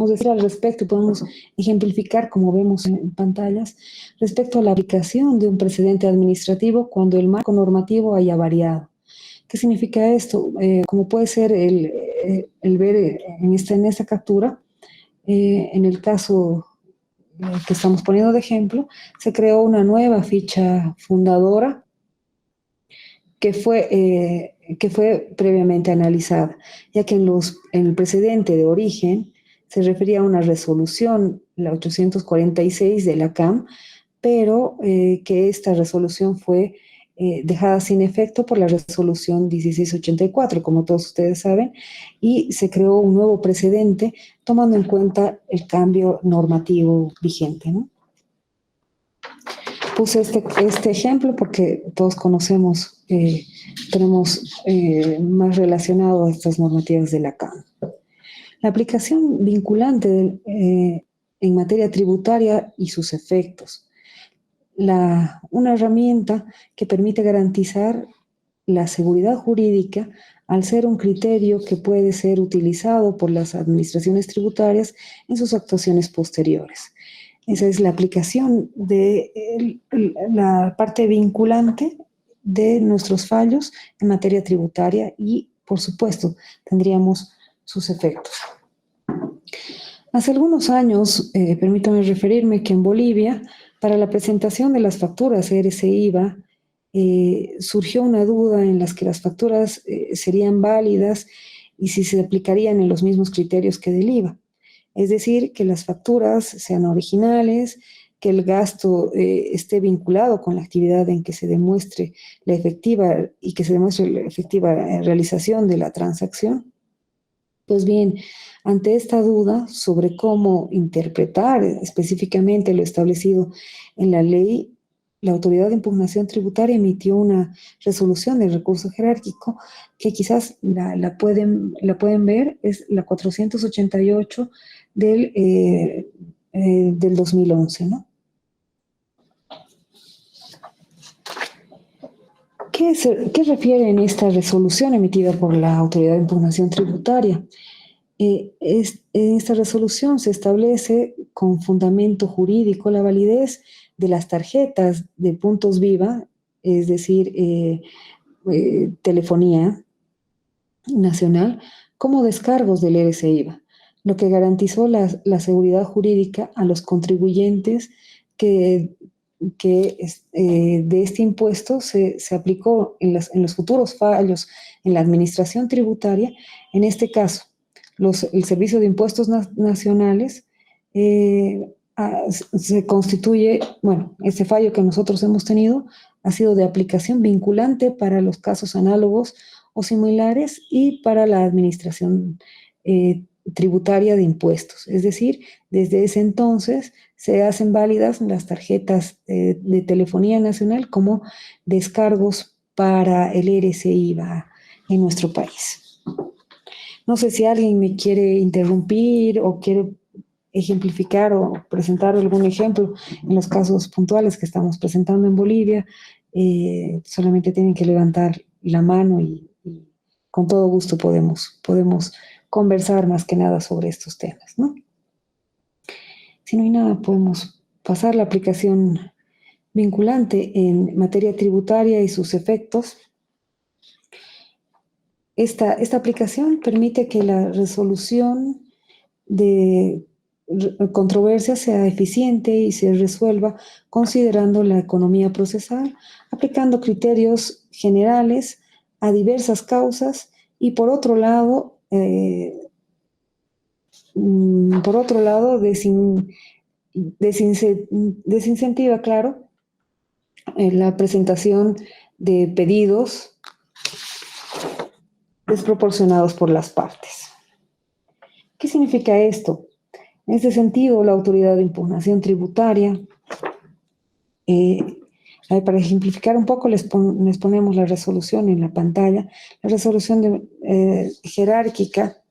S4: decir al respecto, podemos ejemplificar, como vemos en pantallas, respecto a la aplicación de un precedente administrativo cuando el marco normativo haya variado. ¿Qué significa esto? Como puede ser el ver en esta captura, en el caso que estamos poniendo de ejemplo, se creó una nueva ficha fundadora que fue previamente analizada, ya que en el precedente de origen se refería a una resolución, la 846 de la CAM, pero que esta resolución fue dejada sin efecto por la resolución 1684, como todos ustedes saben, y se creó un nuevo precedente tomando en cuenta el cambio normativo vigente, ¿no? Puse este ejemplo porque todos conocemos, tenemos más relacionado a estas normativas de la CAM. La aplicación vinculante en materia tributaria y sus efectos. Una herramienta que permite garantizar la seguridad jurídica al ser un criterio que puede ser utilizado por las administraciones tributarias en sus actuaciones posteriores. Esa es la aplicación de la parte vinculante de nuestros fallos en materia tributaria y, por supuesto, tendríamos sus efectos. Hace algunos años, permítame referirme que en Bolivia, para la presentación de las facturas ERC-IVA, surgió una duda en las que las facturas serían válidas y si se aplicarían en los mismos criterios que del IVA. Es decir, que las facturas sean originales, que el gasto esté vinculado con la actividad en que se demuestre la efectiva realización de la transacción. Pues bien, ante esta duda sobre cómo interpretar específicamente lo establecido en la ley, la Autoridad de Impugnación Tributaria emitió una resolución de recurso jerárquico que quizás la pueden ver, es la 488 del 2011, ¿no? ¿Qué refiere en esta resolución emitida por la Autoridad de Impugnación Tributaria? En esta resolución se establece con fundamento jurídico la validez de las tarjetas de puntos Viva, es decir, telefonía nacional, como descargos del ERC-IVA, lo que garantizó la seguridad jurídica a los contribuyentes que de este impuesto se aplicó en los futuros fallos en la administración tributaria. En este caso, el Servicio de Impuestos Nacionales se constituye, bueno, este fallo que nosotros hemos tenido ha sido de aplicación vinculante para los casos análogos o similares y para la administración tributaria de impuestos. Es decir, desde ese entonces se hacen válidas las tarjetas de telefonía nacional como descargos para el ERC-IVA en nuestro país. No sé si alguien me quiere interrumpir o quiere ejemplificar o presentar algún ejemplo en los casos puntuales que estamos presentando en Bolivia. Solamente tienen que levantar la mano y con todo gusto podemos conversar más que nada sobre estos temas, ¿no? Si no hay nada, podemos pasar la aplicación vinculante en materia tributaria y sus efectos. Esta aplicación permite que la resolución de controversia sea eficiente y se resuelva considerando la economía procesal, aplicando criterios generales a diversas causas y por otro lado desincentiva, claro, la presentación de pedidos desproporcionados por las partes. ¿Qué significa esto? En este sentido, la Autoridad de Impugnación Tributaria, para ejemplificar un poco, les ponemos la resolución en la pantalla, la resolución jerárquica,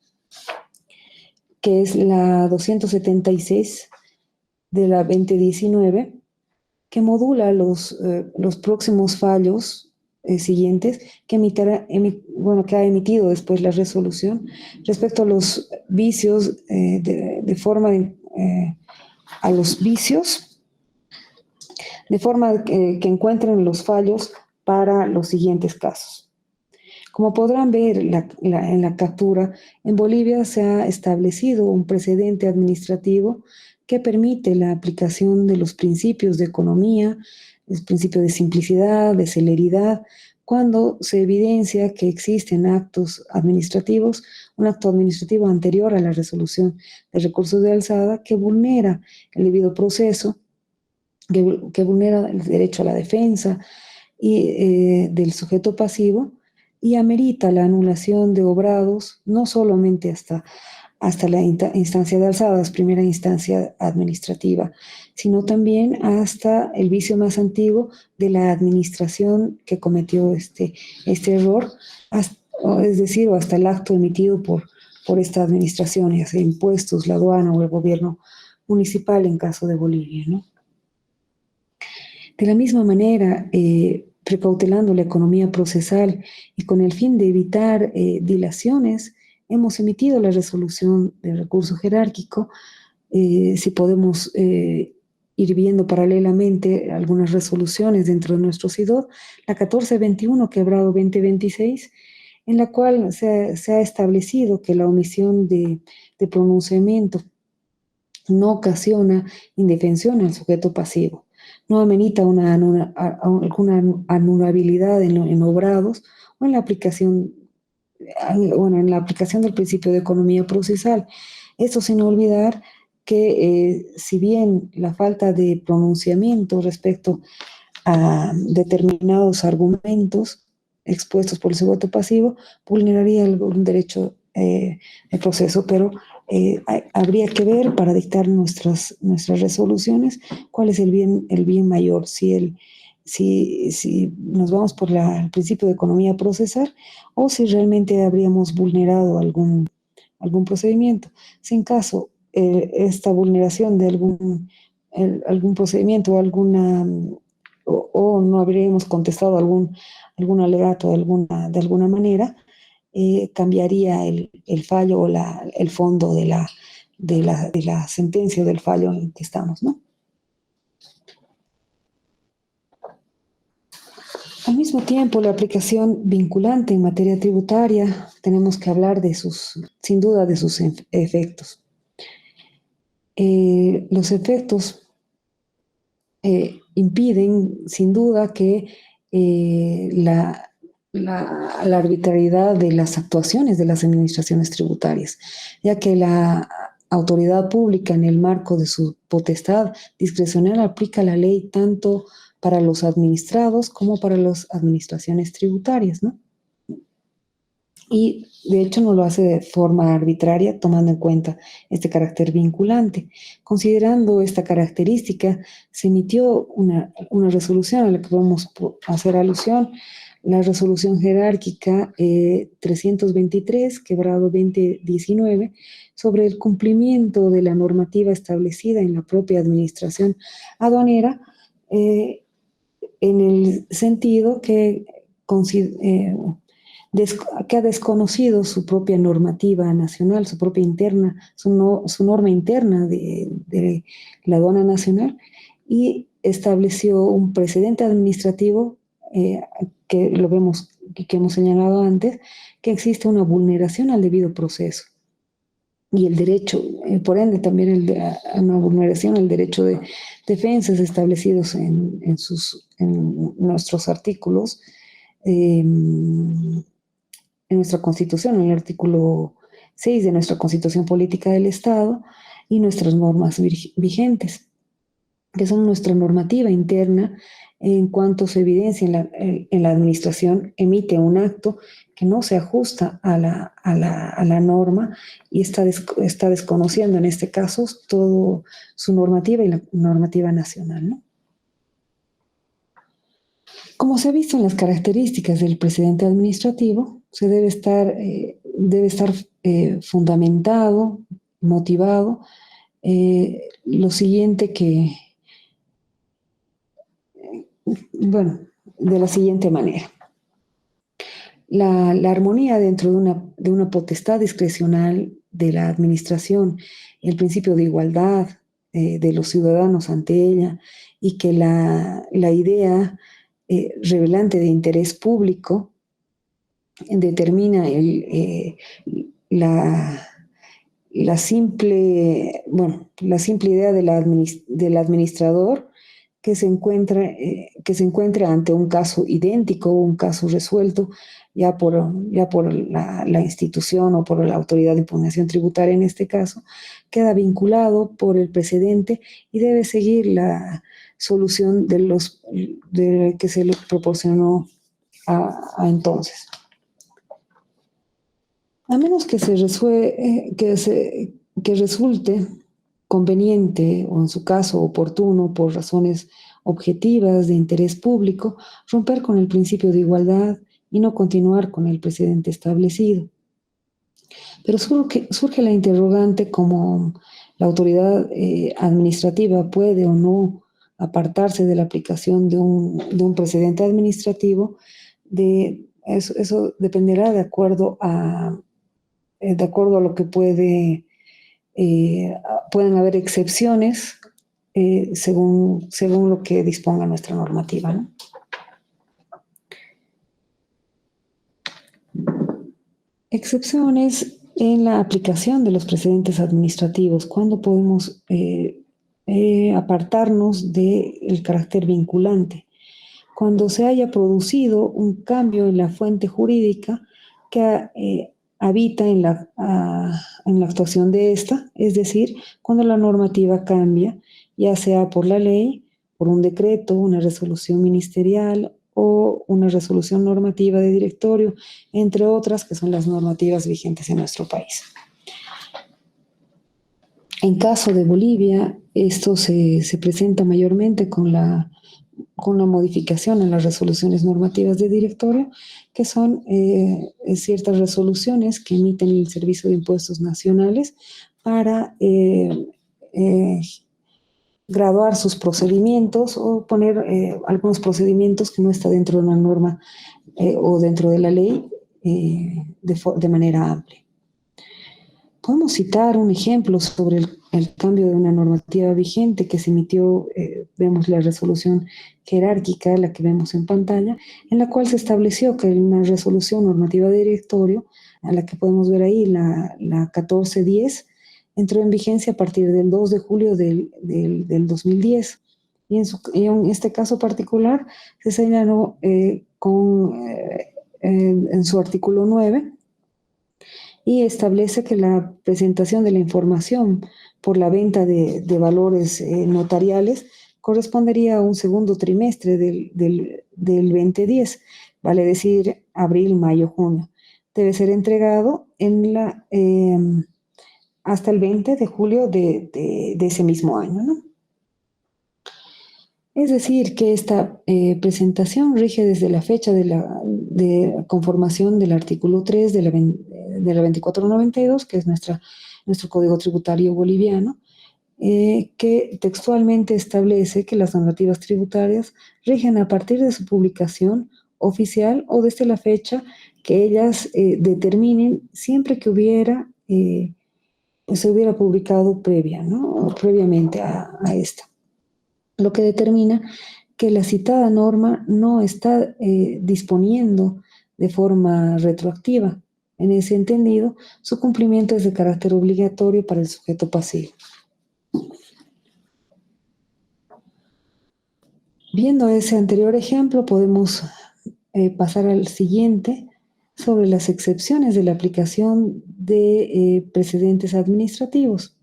S4: que es la 276 de la 2019, que modula los próximos fallos siguientes que que ha emitido después la resolución respecto a los vicios, a los vicios, de forma que encuentren los fallos para los siguientes casos. Como podrán ver en la captura, en Bolivia se ha establecido un precedente administrativo que permite la aplicación de los principios de economía, el principio de simplicidad, de celeridad, cuando se evidencia que existen actos administrativos, un acto administrativo anterior a la resolución de recursos de alzada que vulnera el debido proceso, que vulnera el derecho a la defensa y del sujeto pasivo, y amerita la anulación de obrados, no solamente hasta la instancia de alzadas, primera instancia administrativa, sino también hasta el vicio más antiguo de la administración que cometió este error, es decir, o hasta el acto emitido por esta administración, ya sea impuestos, la aduana o el gobierno municipal en caso de Bolivia, ¿no? De la misma manera, precautelando la economía procesal y con el fin de evitar dilaciones, hemos emitido la resolución de recurso jerárquico. Si podemos ir viendo paralelamente algunas resoluciones dentro de nuestro CIDOD, la 1421 quebrado 2026, en la cual se ha establecido que la omisión de pronunciamiento no ocasiona indefensión al sujeto pasivo, no amerita alguna anulabilidad en obrados o en la aplicación del principio de economía procesal. Esto sin olvidar que si bien la falta de pronunciamiento respecto a determinados argumentos expuestos por el sujeto pasivo vulneraría algún derecho de proceso, pero habría que ver para dictar nuestras resoluciones cuál es el bien mayor, si nos vamos por el principio de economía procesal o si realmente habríamos vulnerado algún procedimiento. Si en caso esta vulneración de algún procedimiento o no habríamos contestado algún alegato de alguna manera, cambiaría el fallo o el fondo de la sentencia del fallo en que estamos, ¿no? Al mismo tiempo, la aplicación vinculante en materia tributaria, tenemos que hablar sin duda, de sus efectos. Los efectos impiden, sin duda, que la arbitrariedad de las actuaciones de las administraciones tributarias, ya que la autoridad pública, en el marco de su potestad discrecional, aplica la ley tanto para los administrados como para las administraciones tributarias, ¿no? Y de hecho no lo hace de forma arbitraria, tomando en cuenta este carácter vinculante. Considerando esta característica, se emitió una resolución a la que podemos hacer alusión, la resolución jerárquica 323, quebrado 2019, sobre el cumplimiento de la normativa establecida en la propia administración aduanera, en el sentido que ha desconocido su propia normativa nacional, su propia interna, su norma interna de la aduana nacional, y estableció un precedente administrativo que lo vemos, que hemos señalado antes, que existe una vulneración al debido proceso. Y el derecho, por ende, también una vulneración al derecho de defensas establecidos en nuestros artículos, en nuestra Constitución, en el artículo 6 de nuestra Constitución Política del Estado y nuestras normas vigentes. que son nuestra normativa interna en cuanto se evidencia en la administración, emite un acto que no se ajusta a la norma y está desconociendo en este caso todo su normativa y la normativa nacional, ¿no? Como se ha visto en las características del precedente administrativo, se debe estar fundamentado, motivado, lo siguiente de la siguiente manera. La armonía dentro de una potestad discrecional de la administración, el principio de igualdad de los ciudadanos ante ella, y que la idea revelante de interés público determina la simple idea del administrador que se encuentra ante un caso idéntico o un caso resuelto ya por la institución o por la autoridad de impugnación tributaria en este caso, queda vinculado por el precedente y debe seguir la solución que se le proporcionó a entonces. A menos que resulte conveniente o en su caso oportuno por razones objetivas de interés público, romper con el principio de igualdad y no continuar con el precedente establecido. Pero surge la interrogante como la autoridad administrativa puede o no apartarse de la aplicación de un precedente administrativo. Eso dependerá de acuerdo a lo que pueden haber excepciones según lo que disponga nuestra normativa, ¿no? Excepciones en la aplicación de los precedentes administrativos. ¿Cuándo podemos apartarnos del carácter vinculante? Cuando se haya producido un cambio en la fuente jurídica que habita en la actuación de esta, es decir, cuando la normativa cambia, ya sea por la ley, por un decreto, una resolución ministerial o una resolución normativa de directorio, entre otras que son las normativas vigentes en nuestro país. En caso de Bolivia, esto se presenta mayormente con la modificación en las resoluciones normativas de directorio, que son ciertas resoluciones que emiten el Servicio de Impuestos Nacionales para graduar sus procedimientos o poner algunos procedimientos que no está dentro de una norma o dentro de la ley de manera amplia. Podemos citar un ejemplo sobre el cambio de una normativa vigente que se emitió, vemos la resolución jerárquica, la que vemos en pantalla, en la cual se estableció que una resolución normativa de directorio, a la que podemos ver ahí, la 1410, entró en vigencia a partir del 2 de julio del 2010. Y en este caso particular se señaló en su artículo 9 y establece que la presentación de la información por la venta de valores notariales correspondería a un segundo trimestre del 2010, vale decir abril, mayo, junio. Debe ser entregado hasta el 20 de julio de ese mismo año, ¿no? Es decir, que esta presentación rige desde la fecha de conformación del artículo 3 de la 2492, que es nuestro Código Tributario Boliviano, que textualmente establece que las normativas tributarias rigen a partir de su publicación oficial o desde la fecha que ellas determinen, siempre que se hubiera publicado previamente a esta. Lo que determina que la citada norma no está disponiendo de forma retroactiva. En ese entendido, su cumplimiento es de carácter obligatorio para el sujeto pasivo. Viendo ese anterior ejemplo, podemos pasar al siguiente sobre las excepciones de la aplicación de precedentes administrativos.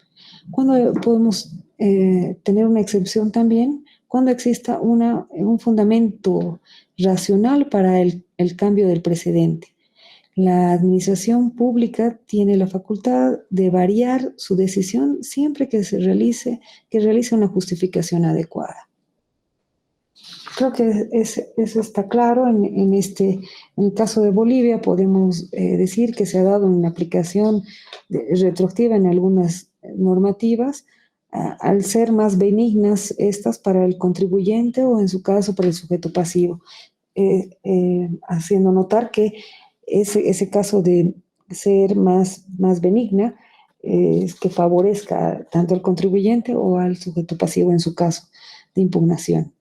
S4: ¿Cuándo podemos tener una excepción también cuando exista un fundamento racional para el cambio del precedente. La administración pública tiene la facultad de variar su decisión siempre que realice una justificación adecuada. Creo que eso está claro. En el caso de Bolivia podemos decir que se ha dado una aplicación retroactiva en algunas normativas, al ser más benignas estas para el contribuyente o en su caso para el sujeto pasivo, haciendo notar que ese caso de ser más benigna es que favorezca tanto al contribuyente o al sujeto pasivo en su caso de impugnación.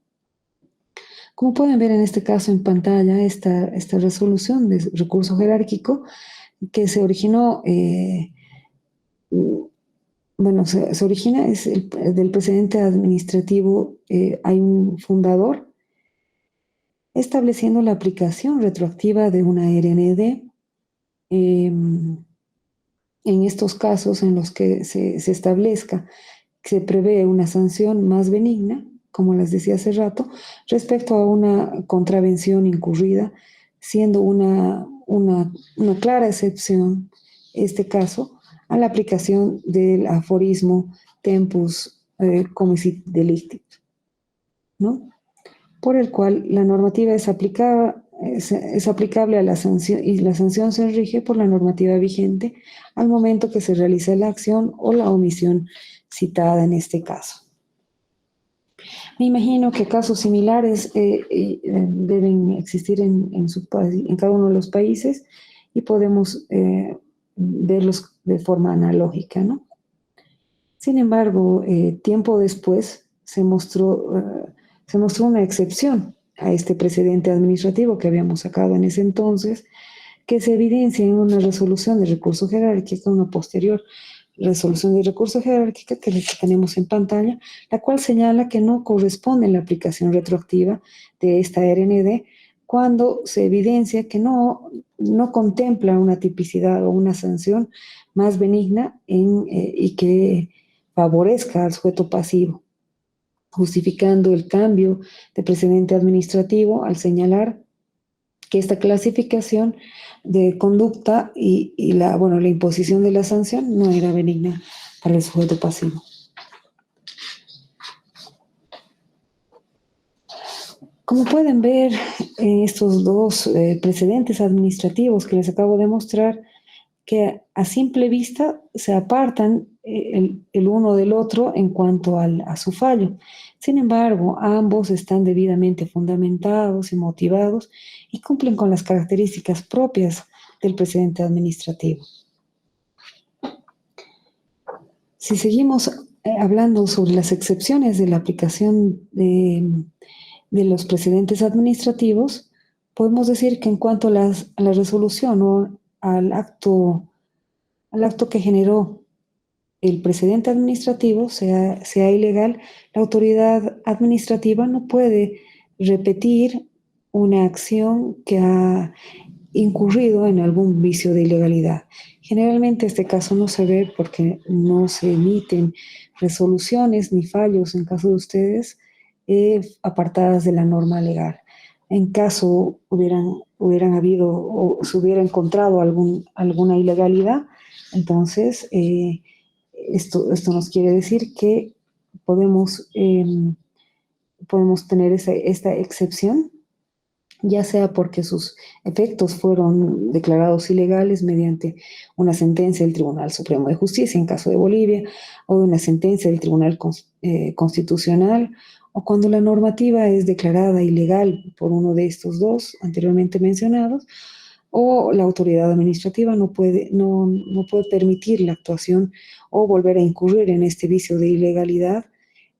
S4: Como pueden ver en este caso en pantalla, esta resolución de recurso jerárquico que se originó, se origina es del precedente administrativo. Hay un fundador estableciendo la aplicación retroactiva de una RND en estos casos en los que se establezca que se prevé una sanción más benigna, como les decía hace rato, respecto a una contravención incurrida, siendo una clara excepción este caso a la aplicación del aforismo tempus comicit delicti, ¿no? Por el cual la normativa es aplicable a la sanción, y la sanción se rige por la normativa vigente al momento que se realiza la acción o la omisión citada en este caso. Me imagino que casos similares deben existir en cada uno de los países y podemos verlos de forma analógica, ¿no? Sin embargo, tiempo después se mostró una excepción a este precedente administrativo que habíamos sacado en ese entonces, que se evidencia en una resolución de recurso jerárquica, una posterior resolución de recurso jerárquica que tenemos en pantalla, la cual señala que no corresponde la aplicación retroactiva de esta RND cuando se evidencia que no contempla una tipicidad o una sanción más benigna y que favorezca al sujeto pasivo, justificando el cambio de precedente administrativo al señalar que esta clasificación de conducta y la imposición de la sanción no era benigna para el sujeto pasivo. Como pueden ver, estos dos precedentes administrativos que les acabo de mostrar, que a simple vista se apartan el uno del otro en cuanto a su fallo. Sin embargo, ambos están debidamente fundamentados y motivados y cumplen con las características propias del precedente administrativo. Si seguimos hablando sobre las excepciones de la aplicación de los precedentes administrativos, podemos decir que en cuanto a la resolución o al acto que generó el precedente administrativo, sea ilegal, la autoridad administrativa no puede repetir una acción que ha incurrido en algún vicio de ilegalidad. Generalmente este caso no se ve porque no se emiten resoluciones ni fallos en caso de ustedes apartadas de la norma legal. En caso hubieran habido o se hubiera encontrado alguna ilegalidad, entonces esto nos quiere decir que podemos tener esta excepción, ya sea porque sus efectos fueron declarados ilegales mediante una sentencia del Tribunal Supremo de Justicia, en caso de Bolivia, o de una sentencia del Tribunal Constitucional, o cuando la normativa es declarada ilegal por uno de estos dos anteriormente mencionados, o la autoridad administrativa no puede permitir la actuación o volver a incurrir en este vicio de ilegalidad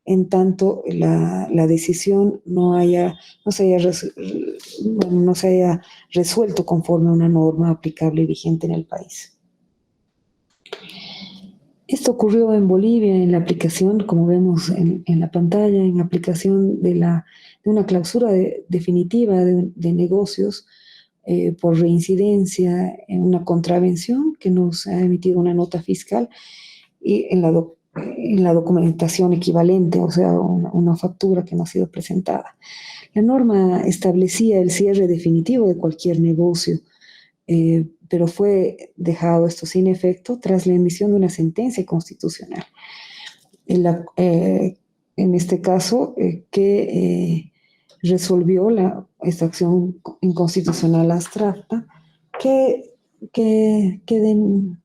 S4: en tanto la decisión no se haya resuelto conforme a una norma aplicable y vigente en el país. Esto ocurrió en Bolivia en la aplicación, como vemos en la pantalla, en aplicación de una clausura definitiva de negocios por reincidencia en una contravención que nos ha emitido una nota fiscal, y en en la documentación equivalente, o sea, una factura que no ha sido presentada. La norma establecía el cierre definitivo de cualquier negocio, pero fue dejado esto sin efecto tras la emisión de una sentencia constitucional. En este caso, que resolvió esta acción inconstitucional abstracta,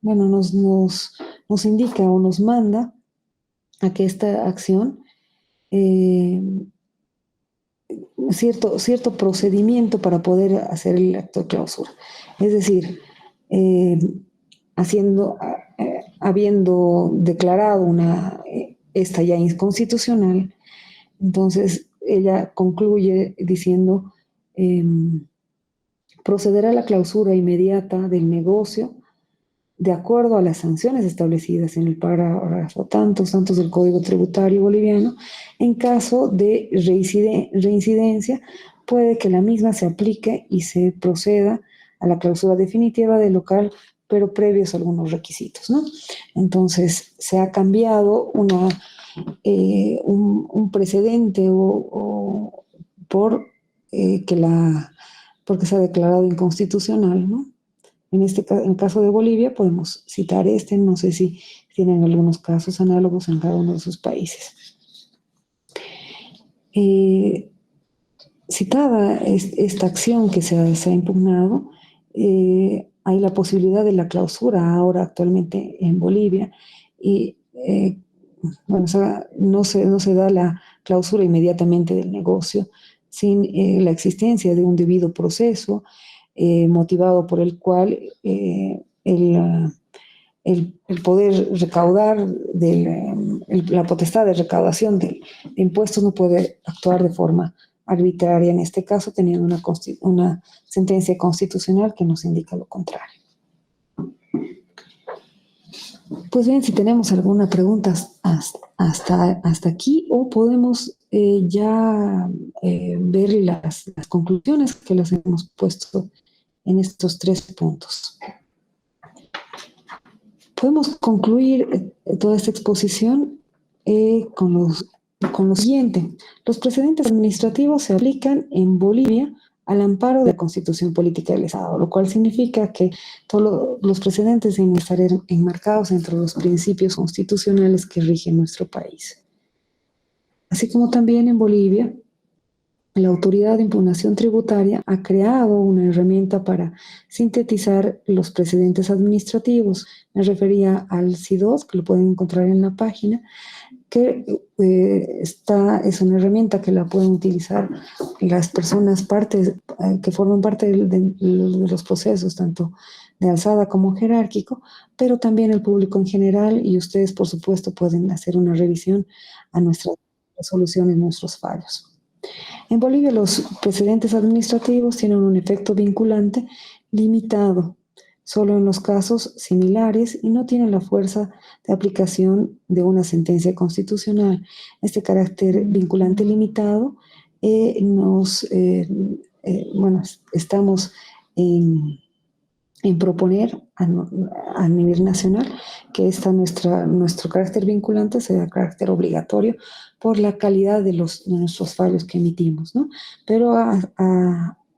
S4: bueno, nos indica o nos manda a que esta acción, cierto procedimiento para poder hacer el acto de clausura. Es decir, habiendo declarado esta ya inconstitucional, entonces ella concluye diciendo, procederá a la clausura inmediata del negocio de acuerdo a las sanciones establecidas en el párrafo tantos del Código Tributario Boliviano. En caso de reincidencia, puede que la misma se aplique y se proceda a la clausura definitiva del local, pero previos a algunos requisitos, ¿no? Entonces, se ha cambiado un precedente porque se ha declarado inconstitucional, ¿no? En el caso de Bolivia podemos citar no sé si tienen algunos casos análogos en cada uno de sus países. Citada esta acción que se ha impugnado, hay la posibilidad de la clausura ahora actualmente en Bolivia y bueno, o sea, no se da la clausura inmediatamente del negocio sin la existencia de un debido proceso motivado por el cual el poder recaudar, la potestad de recaudación de impuestos no puede actuar de forma arbitraria, en este caso teniendo una sentencia constitucional que nos indica lo contrario. Pues bien, si tenemos alguna pregunta hasta aquí, o podemos ya ver las conclusiones que las hemos puesto en estos 3 puntos. Podemos concluir toda esta exposición con lo siguiente. Los precedentes administrativos se aplican en Bolivia al amparo de la Constitución Política del Estado, lo cual significa que todos los precedentes deben estar enmarcados entre los principios constitucionales que rigen nuestro país. Así como también en Bolivia, la Autoridad de Impugnación Tributaria ha creado una herramienta para sintetizar los precedentes administrativos. Me refería al CIDOS, que lo pueden encontrar en la página, que es una herramienta que la pueden utilizar las personas que forman parte de los procesos, tanto de alzada como jerárquico, pero también el público en general, y ustedes, por supuesto, pueden hacer una revisión a nuestras resoluciones, nuestros fallos. En Bolivia, los precedentes administrativos tienen un efecto vinculante limitado, solo en los casos similares, y no tienen la fuerza de aplicación de una sentencia constitucional. Este carácter vinculante limitado estamos en proponer a nivel nacional que nuestro carácter vinculante sea carácter obligatorio por la calidad de nuestros fallos que emitimos, ¿no? Pero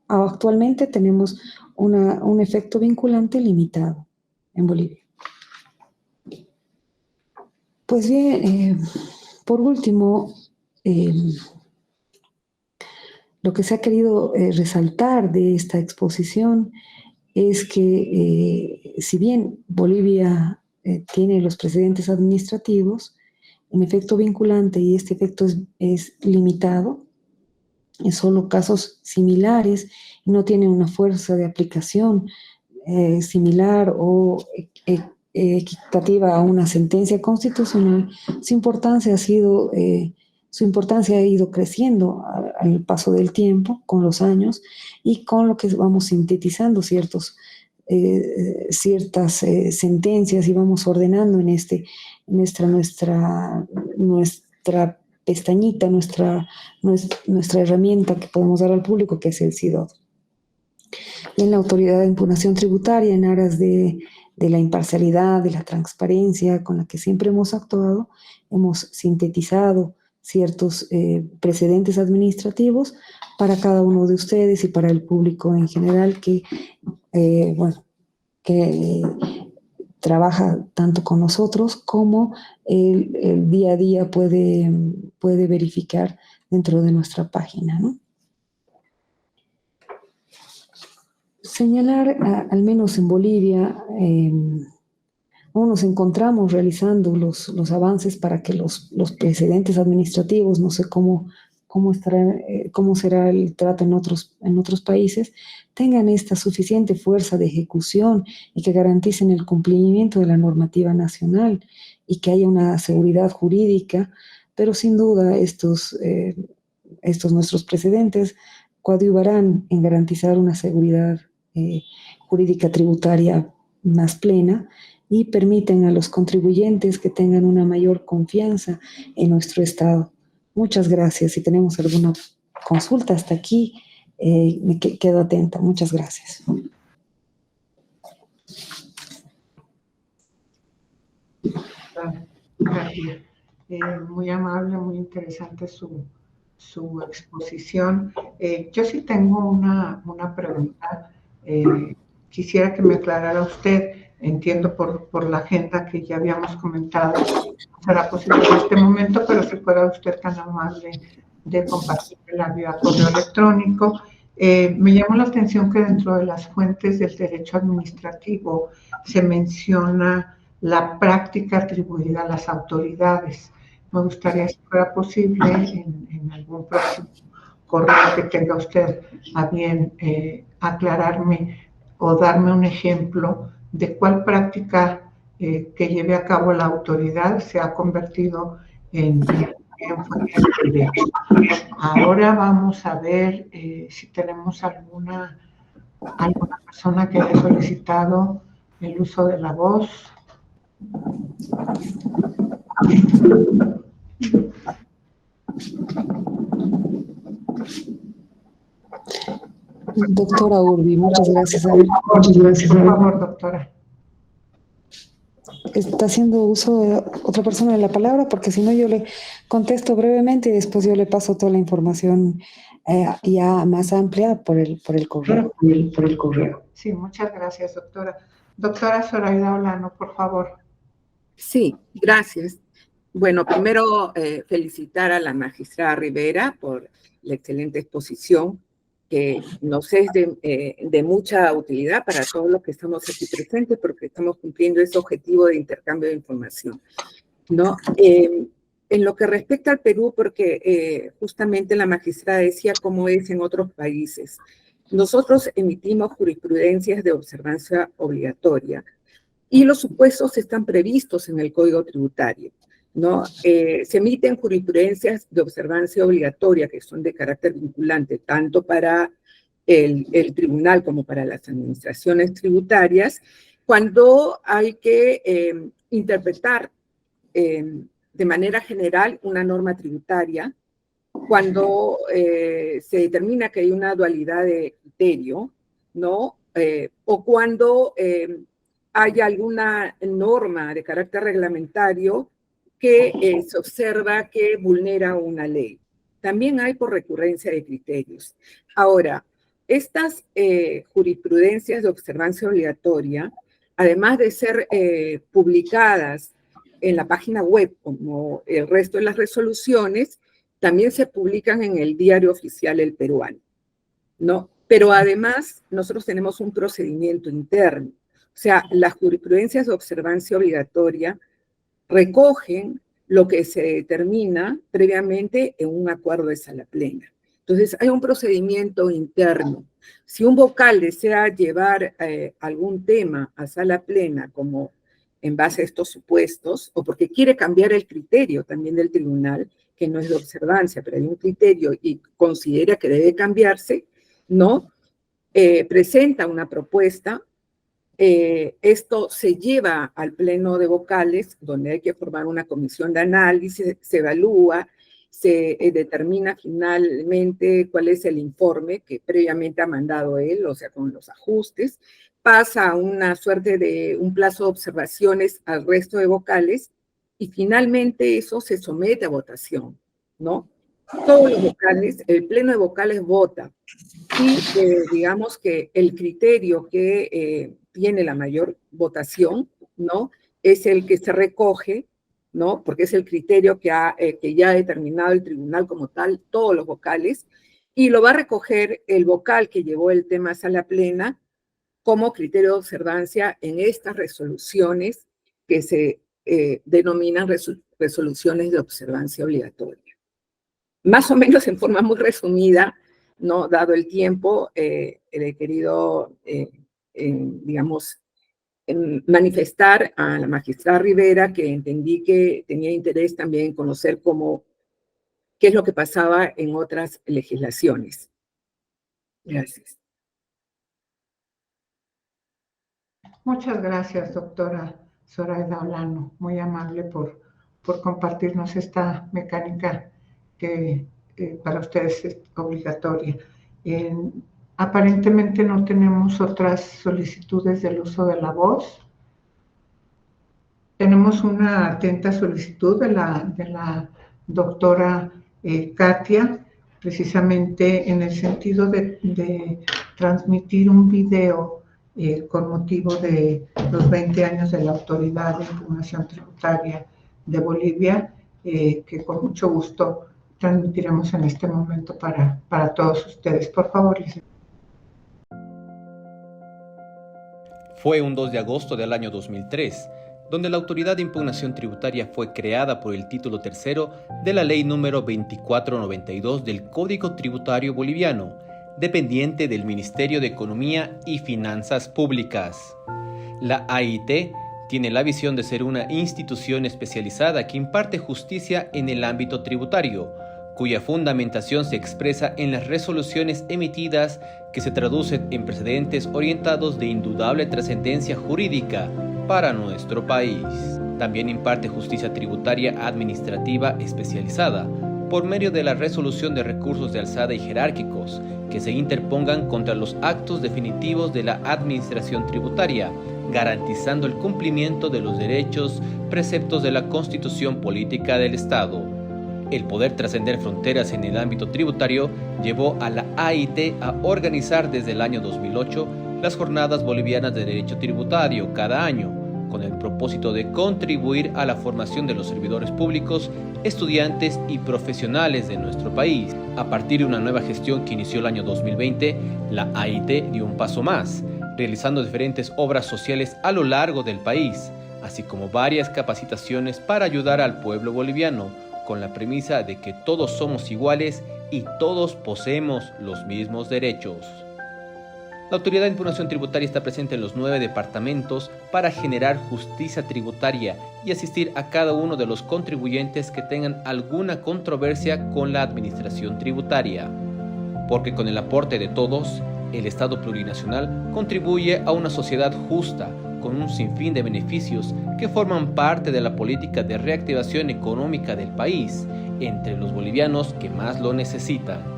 S4: actualmente tenemos un efecto vinculante limitado en Bolivia. Pues bien, por último, lo que se ha querido resaltar de esta exposición es que si bien Bolivia tiene los precedentes administrativos, en efecto vinculante, y este efecto es limitado, en solo casos similares, y no tiene una fuerza de aplicación similar o equitativa a una sentencia constitucional, su importancia ha ido creciendo al paso del tiempo, con los años, y con lo que vamos sintetizando ciertas sentencias y vamos ordenando en nuestra pestañita, nuestra herramienta que podemos dar al público, que es el CIDOD. En la Autoridad de Impugnación Tributaria, en aras de de la imparcialidad, de la transparencia con la que siempre hemos actuado, hemos sintetizado ciertos precedentes administrativos para cada uno de ustedes y para el público en general que, trabaja tanto con nosotros como el día a día puede verificar dentro de nuestra página, ¿no? Señalar, al menos en Bolivia, nos encontramos realizando los avances para que los precedentes administrativos, no sé cómo será el trato en otros países, tengan esta suficiente fuerza de ejecución y que garanticen el cumplimiento de la normativa nacional y que haya una seguridad jurídica, pero sin duda estos nuestros precedentes coadyuvarán en garantizar una seguridad jurídica tributaria más plena y permiten a los contribuyentes que tengan una mayor confianza en nuestro Estado. Muchas gracias. Si tenemos alguna consulta hasta aquí, me quedo atenta. Muchas gracias.
S1: Gracias. Muy amable, muy interesante su exposición. Yo sí tengo una pregunta. Quisiera que me aclarara usted. Entiendo por la agenda que ya habíamos comentado, no será posible en este momento, pero si fuera usted tan amable de compartirla vía correo electrónico. Me llamó la atención que dentro de las fuentes del derecho administrativo se menciona la práctica atribuida a las autoridades. Me gustaría, si fuera posible, en algún próximo correo que tenga usted a bien aclararme o darme un ejemplo de cuál práctica que lleve a cabo la autoridad se ha convertido en fuente de derecho. Ahora vamos a ver si tenemos alguna persona que haya solicitado el uso de la voz.
S4: Doctora Urbi, muchas gracias.
S1: Por favor, doctora.
S4: Está haciendo uso de otra persona de la palabra, porque si no yo le contesto brevemente y después yo le paso toda la información ya más amplia por el correo.
S1: Sí, muchas gracias, doctora. Doctora Zoraida Olano, por favor.
S5: Sí, gracias. Bueno, primero felicitar a la magistrada Rivera por la excelente exposición, que nos es de mucha utilidad para todos los que estamos aquí presentes, porque estamos cumpliendo ese objetivo de intercambio de información, ¿no? En lo que respecta al Perú, porque justamente la magistrada decía cómo es en otros países. Nosotros emitimos jurisprudencias de observancia obligatoria y los supuestos están previstos en el Código Tributario, ¿no? Se emiten jurisprudencias de observancia obligatoria que son de carácter vinculante tanto para el tribunal como para las administraciones tributarias cuando hay que interpretar de manera general una norma tributaria, cuando se determina que hay una dualidad de criterio, ¿no? O cuando hay alguna norma de carácter reglamentario que se observa que vulnera una ley. También hay por recurrencia de criterios. Ahora, estas jurisprudencias de observancia obligatoria, además de ser publicadas en la página web como el resto de las resoluciones, también se publican en el Diario Oficial El Peruano, ¿no? Pero además nosotros tenemos un procedimiento interno. O sea, las jurisprudencias de observancia obligatoria recogen lo que se determina previamente en un acuerdo de sala plena. Entonces, hay un procedimiento interno. Si un vocal desea llevar algún tema a sala plena, como en base a estos supuestos, o porque quiere cambiar el criterio también del tribunal, que no es de observancia, pero hay un criterio y considera que debe cambiarse, ¿no? Presenta una propuesta. Esto se lleva al pleno de vocales, donde hay que formar una comisión de análisis, se evalúa, se determina finalmente cuál es el informe que previamente ha mandado él, o sea, con los ajustes, pasa una suerte de un plazo de observaciones al resto de vocales y finalmente eso se somete a votación, ¿no? Todos los vocales, el pleno de vocales vota y digamos que el criterio que tiene la mayor votación, ¿no? Es el que se recoge, ¿no? Porque es el criterio que ya ha determinado el tribunal como tal, todos los vocales, y lo va a recoger el vocal que llevó el tema a sala plena como criterio de observancia en estas resoluciones que se denominan resoluciones de observancia obligatoria. Más o menos en forma muy resumida, ¿no? Dado el tiempo, he querido, digamos, manifestar a la magistrada Rivera que entendí que tenía interés también en conocer qué es lo que pasaba en otras legislaciones. Gracias.
S1: Muchas gracias, doctora Zoraida Olano, muy amable por compartirnos esta mecánica que para ustedes es obligatoria. Aparentemente no tenemos otras solicitudes del uso de la voz. Tenemos una atenta solicitud de la doctora Katia, precisamente en el sentido de transmitir un video con motivo de los 20 años de la Autoridad de Impugnación Tributaria de Bolivia, que con mucho gusto transmitiremos en este momento para todos ustedes. Por favor, licenciado.
S6: Fue un 2 de agosto del año 2003, donde la Autoridad de Impugnación Tributaria fue creada por el título tercero de la Ley número 2492 del Código Tributario Boliviano, dependiente del Ministerio de Economía y Finanzas Públicas. La AIT tiene la visión de ser una institución especializada que imparte justicia en el ámbito tributario, cuya fundamentación se expresa en las resoluciones emitidas que se traducen en precedentes orientados de indudable trascendencia jurídica para nuestro país. También imparte justicia tributaria administrativa especializada por medio de la resolución de recursos de alzada y jerárquicos que se interpongan contra los actos definitivos de la administración tributaria, garantizando el cumplimiento de los derechos, preceptos de la Constitución Política del Estado. El poder trascender fronteras en el ámbito tributario llevó a la AIT a organizar desde el año 2008 las Jornadas Bolivianas de Derecho Tributario cada año, con el propósito de contribuir a la formación de los servidores públicos, estudiantes y profesionales de nuestro país. A partir de una nueva gestión que inició el año 2020, la AIT dio un paso más, realizando diferentes obras sociales a lo largo del país, así como varias capacitaciones para ayudar al pueblo boliviano, con la premisa de que todos somos iguales y todos poseemos los mismos derechos. La Autoridad de Impugnación Tributaria está presente en los 9 departamentos para generar justicia tributaria y asistir a cada uno de los contribuyentes que tengan alguna controversia con la administración tributaria. Porque con el aporte de todos, el Estado plurinacional contribuye a una sociedad justa, con un sinfín de beneficios que forman parte de la política de reactivación económica del país, entre los bolivianos que más lo necesitan.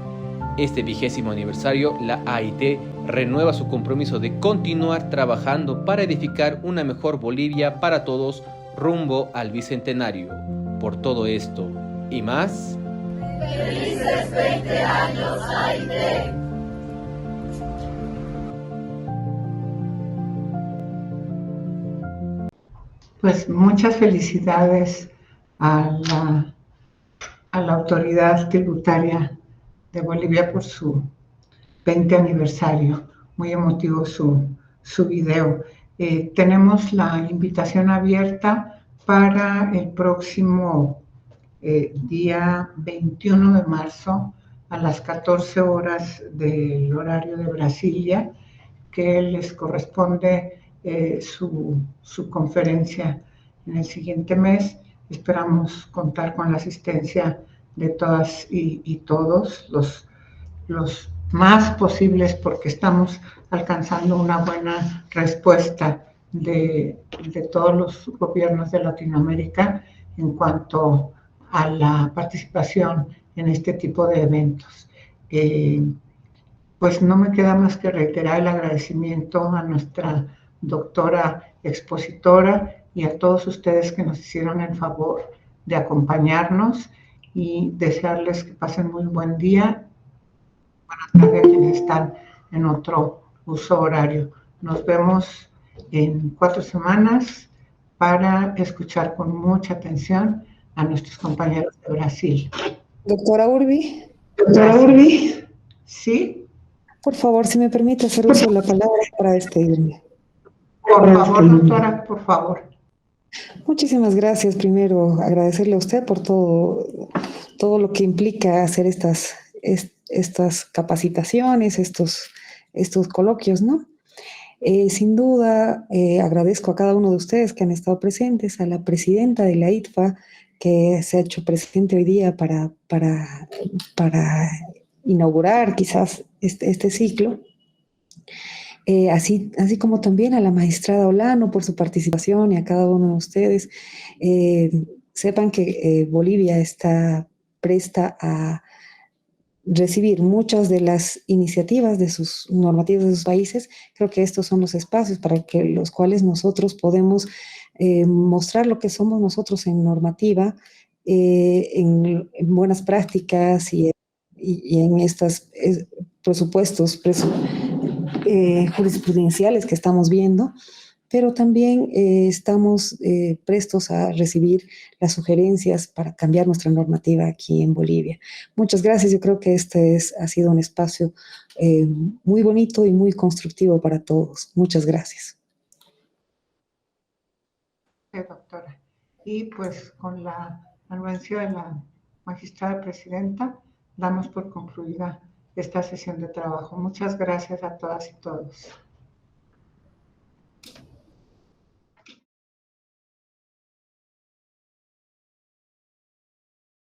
S6: Este 20º aniversario, la AIT renueva su compromiso de continuar trabajando para edificar una mejor Bolivia para todos rumbo al bicentenario. Por todo esto y más, ¡felices 20 años, AIT!
S1: Pues muchas felicidades a la Autoridad Tributaria de Bolivia por su 20 aniversario. Muy emotivo su video. Tenemos la invitación abierta para el próximo día 21 de marzo a las 14 horas del horario de Brasilia, que les corresponde su conferencia en el siguiente mes. Esperamos contar con la asistencia de todas y todos, los más posibles, porque estamos alcanzando una buena respuesta de todos los gobiernos de Latinoamérica en cuanto a la participación en este tipo de eventos. pues no me queda más que reiterar el agradecimiento a nuestra doctora expositora y a todos ustedes que nos hicieron el favor de acompañarnos y desearles que pasen muy buen día. Buenas tardes a quienes están en otro uso horario. Nos vemos en 4 semanas para escuchar con mucha atención a nuestros compañeros de Brasil.
S4: Doctora Urbi.
S1: Doctora Urbi. ¿Sí?
S4: Por favor, si me permite hacer uso de la palabra para despedirme.
S1: Por favor, doctora, por favor.
S4: Muchísimas gracias. Primero, agradecerle a usted por todo lo que implica hacer estas capacitaciones, estos coloquios, ¿no? Sin duda, agradezco a cada uno de ustedes que han estado presentes, a la presidenta de la ITFA, que se ha hecho presente hoy día para inaugurar quizás este ciclo. Así como también a la magistrada Olano por su participación y a cada uno de ustedes. Sepan que Bolivia está presta a recibir muchas de las iniciativas de sus normativas de sus países. Creo que estos son los espacios para los cuales nosotros podemos mostrar lo que somos nosotros en normativa, en buenas prácticas y en estos presupuestos jurisprudenciales que estamos viendo, pero también estamos prestos a recibir las sugerencias para cambiar nuestra normativa aquí en Bolivia. Muchas gracias. Yo creo que ha sido un espacio muy bonito y muy constructivo para todos. Muchas gracias.
S1: Sí, doctora. Y pues con la anuencia de la magistrada presidenta, damos por concluida esta sesión de trabajo. Muchas gracias a todas y todos.